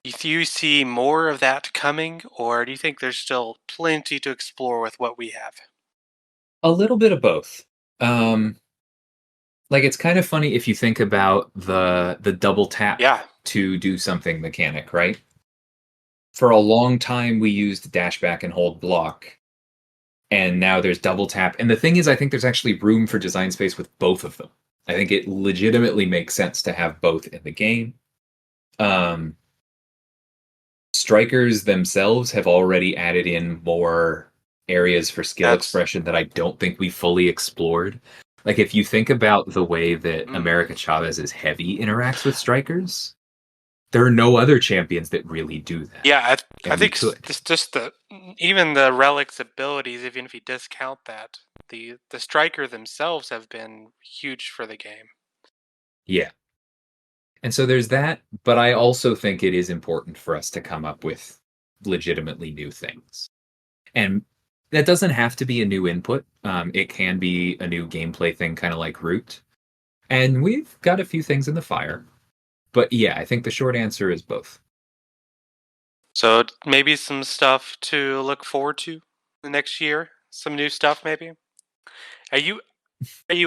Do you see more of that coming, or do you think there's still plenty to explore with what we have? A little bit of both. Like, it's kind of funny if you think about the double tap Yeah. to do something mechanic, right? For a long time, we used dash back and hold block, and now there's double tap. And the thing is, I think there's actually room for design space with both of them. I think it legitimately makes sense to have both in the game. Strikers themselves have already added in more areas for skill expression that I don't think we fully explored. Like, if you think about the way that America Chavez's heavy interacts with strikers, there are no other champions that really do that. Yeah, I think just even the relics abilities, even if you discount that, the striker themselves have been huge for the game. Yeah. And so there's that, but I also think it is important for us to come up with legitimately new things. And that doesn't have to be a new input. It can be a new gameplay thing, kind of like Root. And we've got a few things in the fire. But yeah, I think the short answer is both. So maybe some stuff to look forward to the next year? Some new stuff, maybe? Are you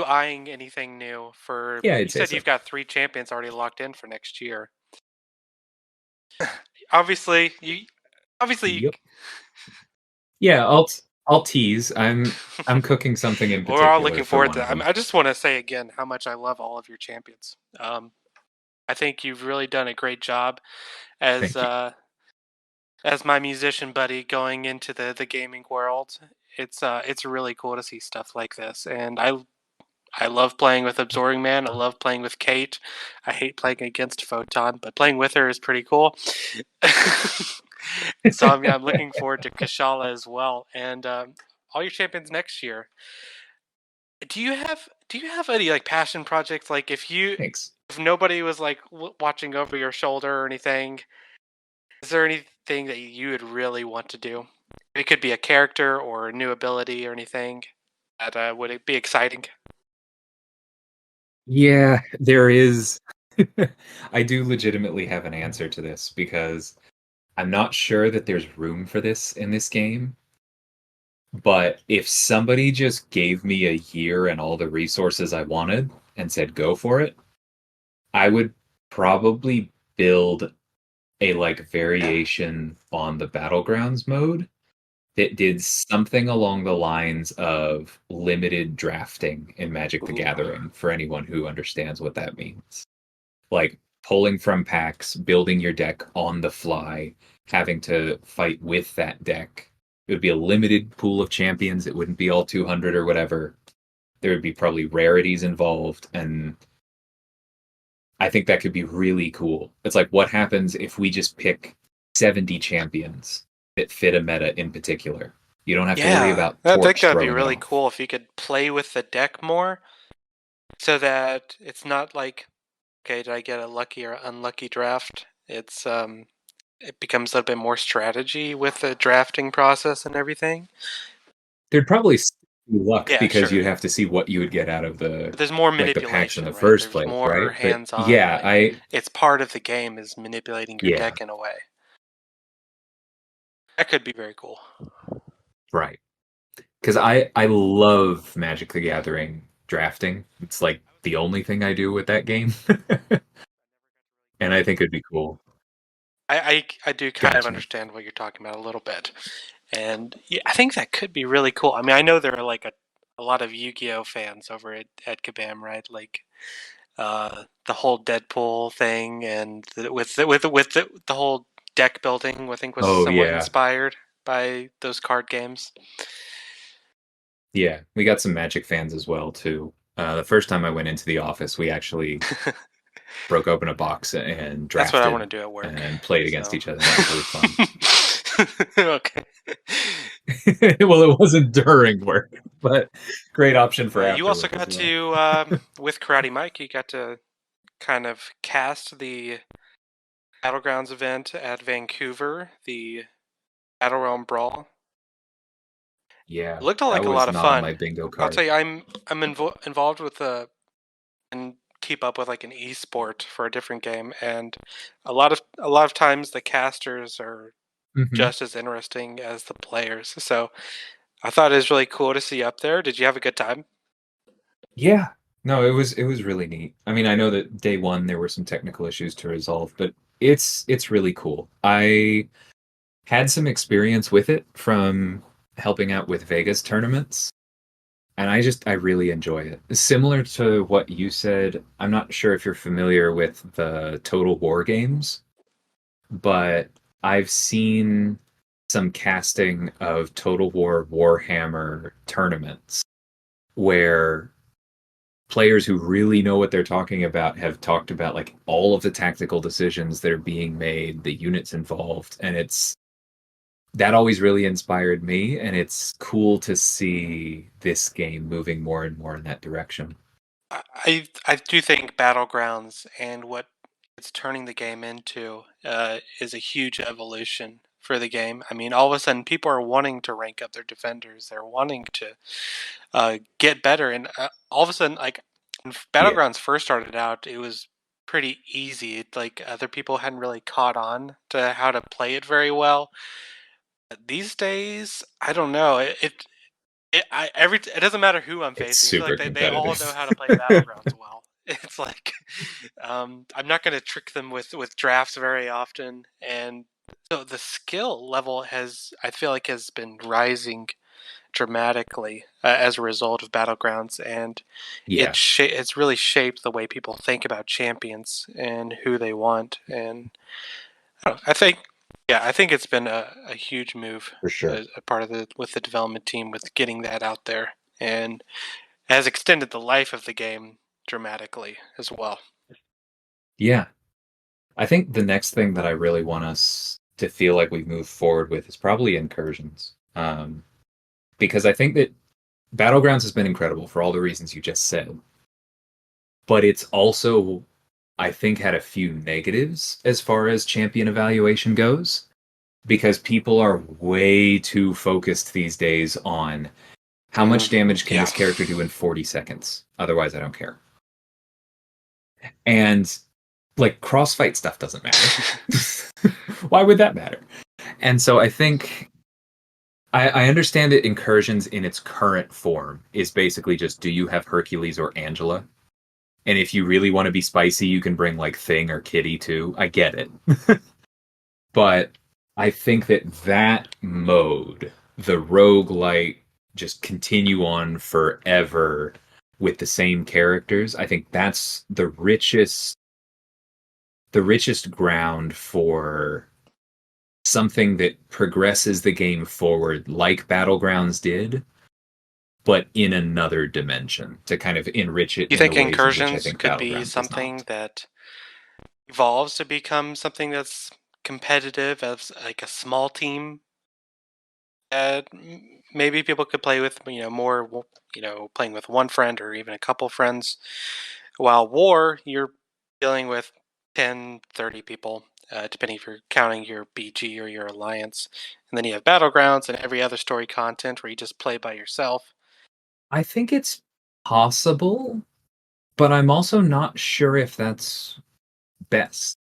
eyeing anything new for... Yeah, you said you've got 3 champions already locked in for next year. Obviously, Yep. Yeah, I'll tease. I'm cooking something in particular. We're all looking forward to that. I just want to say again how much I love all of your champions. I think you've really done a great job as my musician buddy going into the gaming world. It's really cool to see stuff like this, and I love playing with Absorbing Man. I love playing with Kate. I hate playing against Photon, but playing with her is pretty cool. So I'm looking forward to Kashala as well, and all your champions next year. Do you have any like passion projects? Like if nobody was like watching over your shoulder or anything, is there anything that you would really want to do? It could be a character or a new ability or anything that would it be exciting? Yeah, there is. I do legitimately have an answer to this because I'm not sure that there's room for this in this game. But if somebody just gave me a year and all the resources I wanted and said go for it, I would probably build a like variation on the Battlegrounds mode that did something along the lines of limited drafting in Magic the Gathering for anyone who understands what that means. Like pulling from packs, building your deck on the fly, having to fight with that deck. It would be a limited pool of champions. It wouldn't be all 200 or whatever. There would be probably rarities involved, and I think that could be really cool. It's like, what happens if we just pick 70 champions that fit a meta in particular? You don't have to worry about I think that'd be throwing really off. cool if you could play with the deck more, so that it's not like, okay, did I get a lucky or unlucky draft? It's it becomes a little bit more strategy with the drafting process and everything. There'd probably be luck because sure. you'd have to see what you would get out of the There's more like the manipulation packs in the right? first There's place, more right? hands-on. But yeah, it's part of the game is manipulating your deck in a way. That could be very cool. Right. Because I love Magic the Gathering drafting. It's like the only thing I do with that game. And I think it'd be cool. I do kind of understand what you're talking about a little bit. And yeah, I think that could be really cool. I mean, I know there are like a lot of Yu-Gi-Oh fans over at Kabam, right? Like the whole Deadpool thing and with the whole deck building, I think was somewhat inspired by those card games. Yeah, we got some Magic fans as well too. The first time I went into the office, we actually broke open a box and drafted. That's what I want to do at work and played against each other. That was really fun. Okay. Well, it wasn't during work, but great option for after you also work as got well. to, with Karate Mike, you got to kind of cast the Battlegrounds event at Vancouver, the Battlerealm Brawl. Yeah, It looked that like a was lot of not on fun. my bingo I'll card. tell you, I'm involved with and keep up with like an esport for a different game, and a lot of times the casters are Mhm. just as interesting as the players. So I thought it was really cool to see you up there. Did you have a good time? Yeah. No, it was really neat. I mean, I know that day one there were some technical issues to resolve, but it's really cool. I had some experience with it from helping out with Vegas tournaments, and I really enjoy it. Similar to what you said, I'm not sure if you're familiar with the Total War games, but I've seen some casting of Total War Warhammer tournaments where players who really know what they're talking about have talked about like all of the tactical decisions that are being made, the units involved, and it's that always really inspired me, and it's cool to see this game moving more and more in that direction. I do think Battlegrounds and what it's turning the game into is a huge evolution for the game. I mean, all of a sudden, people are wanting to rank up their defenders. They're wanting to get better, and all of a sudden, like when Yeah, Battlegrounds first started out, it was pretty easy. Like other people hadn't really caught on to how to play it very well. These days, I don't know. It doesn't matter who I'm it's facing. I feel super like they all know competitive. how to play Battlegrounds well. It's like I'm not going to trick them with drafts very often, and so the skill level I feel like has been rising dramatically as a result of Battlegrounds, and Yeah, it's really shaped the way people think about champions and who they want. And I don't know, I think it's been a huge move, for sure. a part of with the development team with getting that out there, and has extended the life of the game dramatically as well. Yeah. I think the next thing that I really want us to feel like we've moved forward with is probably incursions. Because I think that Battlegrounds has been incredible for all the reasons you just said, but it's also, I think, had a few negatives as far as champion evaluation goes, because people are way too focused these days on how much damage can Yeah. this character do in 40 seconds? Otherwise, I don't care. And like crossfight stuff doesn't matter. Why would that matter? And so I think I understand that incursions in its current form is basically just do you have Hercules or Angela? And if you really want to be spicy, you can bring like Thing or Kitty too. I get it. But I think that mode, the roguelite, just continue on forever with the same characters, I think that's the richest ground for something that progresses the game forward like Battlegrounds did, but in another dimension to kind of enrich it You in the think ways in which I incursions think could be Battlegrounds does something not. that evolves to become something that's competitive as like a small team that maybe people could play with, more, playing with one friend or even a couple friends. While war, you're dealing with 10, 30 people, depending if you're counting your BG or your alliance. And then you have battlegrounds and every other story content where you just play by yourself. I think it's possible, but I'm also not sure if that's best.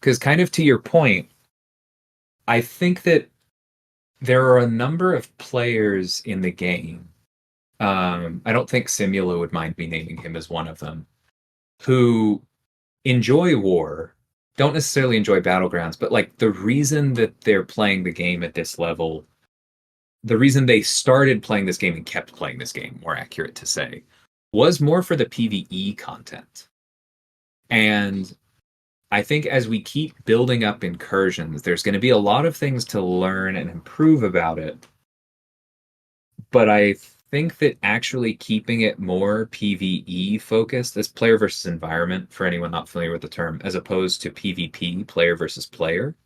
Because, kind of to your point, I think that there are a number of players in the game. I don't think Simula would mind me naming him as one of them, who enjoy war, don't necessarily enjoy battlegrounds, but like the reason that they're playing the game at this level, the reason they started playing this game and kept playing this game, more accurate to say, was more for the PvE content. And I think as we keep building up incursions, there's going to be a lot of things to learn and improve about it. But I think that actually keeping it more PvE focused as player versus environment, for anyone not familiar with the term, as opposed to PvP, player versus player,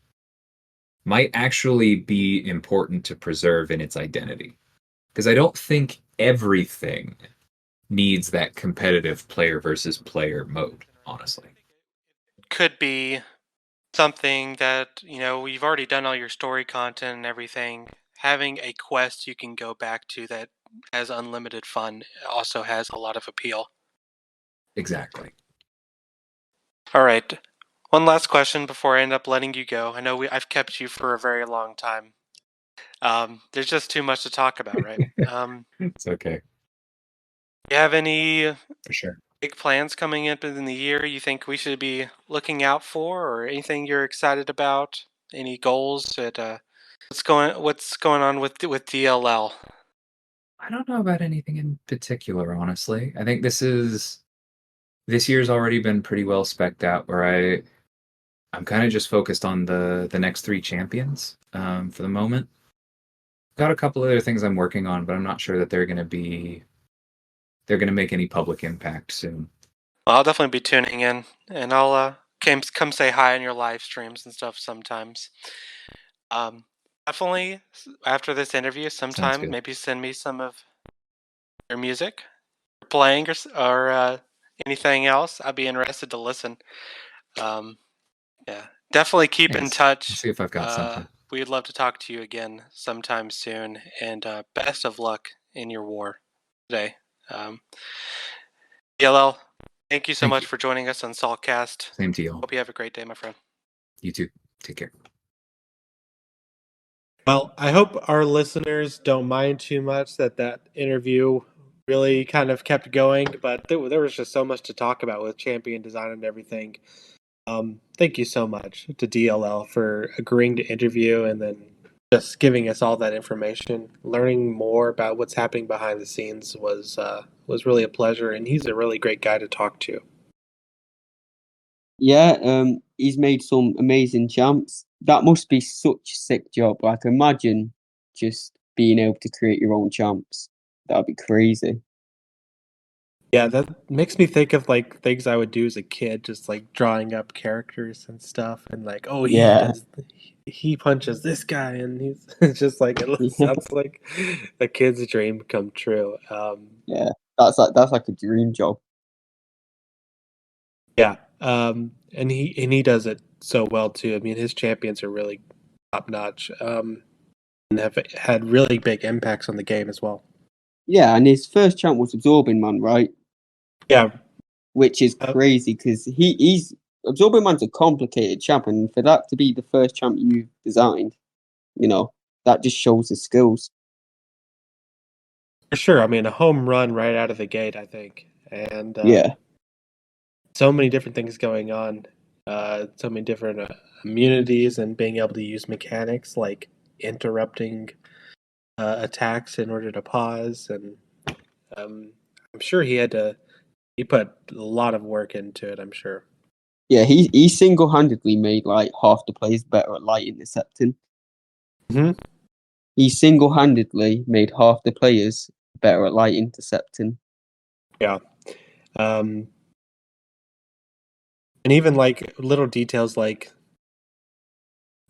might actually be important to preserve in its identity. Because I don't think everything needs that competitive player versus player mode, honestly. Could be something that, you've already done all your story content and everything. Having a quest you can go back to that has unlimited fun also has a lot of appeal. Exactly. All right. One last question before I end up letting you go. I know I've kept you for a very long time. There's just too much to talk about, right? It's okay. You have any For sure. big plans coming up in the year you think we should be looking out for, or anything you're excited about? Any goals that what's going on with DLL? I don't know about anything in particular, honestly. I think this year's already been pretty well specced out where I'm kind of just focused on the next three champions for the moment. Got a couple other things I'm working on, but I'm not sure that they're going to make any public impact soon. Well, I'll definitely be tuning in, and I'll come say hi on your live streams and stuff sometimes. Definitely after this interview, sometime good. maybe send me some of your music, playing or anything else. I'd be interested to listen. Yeah, definitely keep in Thanks. touch. I'll see if I've got something. We'd love to talk to you again sometime soon, and best of luck in your war today. DLL, thank you so Thank much you. for joining us on SALTcast. Same to you. Hope you have a great day, my friend. You too. Take care. Well, I hope our listeners don't mind too much that interview really kind of kept going, but there was just so much to talk about with champion design and everything. Thank you so much to DLL for agreeing to interview and then just giving us all that information. Learning more about what's happening behind the scenes was really a pleasure, and he's a really great guy to talk to. Yeah, he's made some amazing champs. That must be such a sick job. Like, imagine just being able to create your own champs. That'd be crazy. Yeah, that makes me think of like things I would do as a kid, just like drawing up characters and stuff, and like, oh, Yeah. he punches this guy, and he's it's just like it sounds like a kid's dream come true. Yeah, that's like a dream job. Yeah, and he does it so well too. I mean, his champions are really top notch, and have had really big impacts on the game as well. Yeah, and his first champ was Absorbing Man, right? Yeah, Which is crazy because he's Absorbing Man's a complicated champ, and for that to be the first champ you designed, that just shows his skills. for sure. I mean, a home run right out of the gate, I think, and Yeah. so many different things going on, so many different immunities, and being able to use mechanics like interrupting attacks in order to pause. And I'm sure he put a lot of work into it. I'm sure. Yeah, he single-handedly made like half the players better at light intercepting. Mm-hmm. He single-handedly made half the players better at light intercepting. Yeah. And even like little details like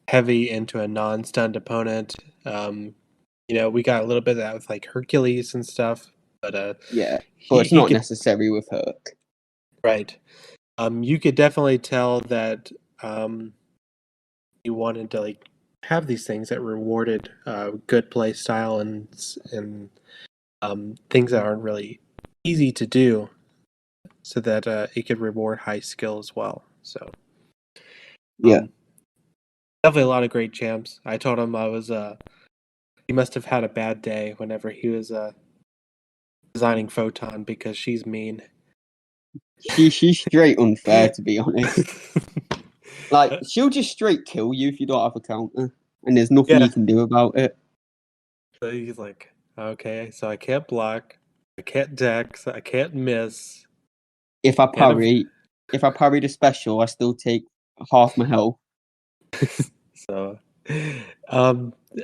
heavy into a non-stunned opponent. We got a little bit of that with like Hercules and stuff, but Yeah, but it's not necessary with Herc. Right. You could definitely tell that you wanted to like have these things that rewarded good play style and things that aren't really easy to do, so that it could reward high skill as well. So Yeah. definitely a lot of great champs. I told him he must have had a bad day whenever he was designing Photon because she's mean. She's straight unfair, to be honest. Like, she'll just straight kill you if you don't have a counter, and there's nothing you can do about it. So he's like, okay, so I can't block, I can't dex, I can't miss. If I parry the special, I still take half my health. So,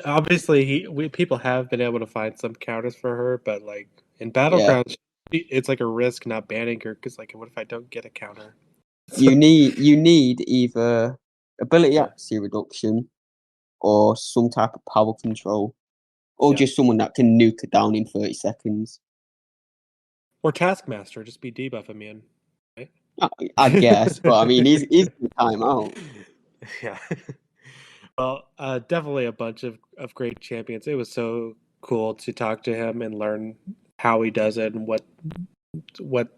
obviously, people have been able to find some counters for her, but like in Battlegrounds, it's like a risk not banning her because, like, what if I don't get a counter? You need either ability accuracy reduction or some type of power control, or Yeah. just someone that can nuke it down in 30 seconds. Or Taskmaster, just be debuff immune. Right? I guess, but I mean, he's in timeout. Yeah. Well, definitely a bunch of great champions. It was so cool to talk to him and learn how he does it and what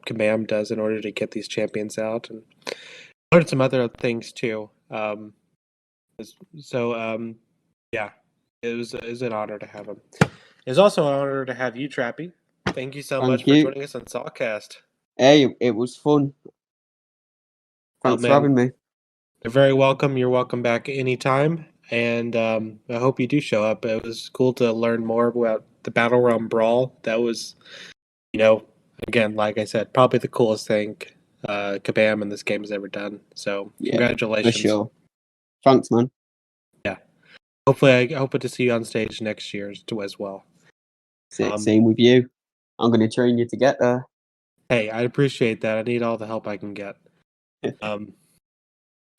Kabam does in order to get these champions out, and learned some other things too. Yeah, it was an honor to have him. It was also an honor to have you, Trappy. Thank you so much Thank you. for joining us on SALTcast. Hey, it was fun. Thanks for having me. You're very welcome. You're welcome back anytime. And I hope you do show up. It was cool to learn more about the Battlerealm Brawl. That was, again, like I said, probably the coolest thing Kabam in this game has ever done. So congratulations. For sure. Thanks, man. Yeah. Hopefully, I hope to see you on stage next year as well. Same with you. I'm going to train you to get there. Hey, I appreciate that. I need all the help I can get.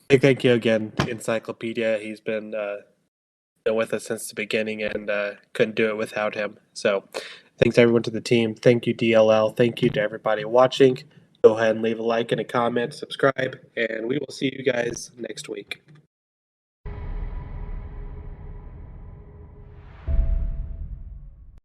Big thank you again, Encyclopedia. He's been with us since the beginning and couldn't do it without him. So thanks everyone to the team. Thank you, DLL. Thank you to everybody watching. Go ahead and leave a like and a comment, subscribe, and we will see you guys next week.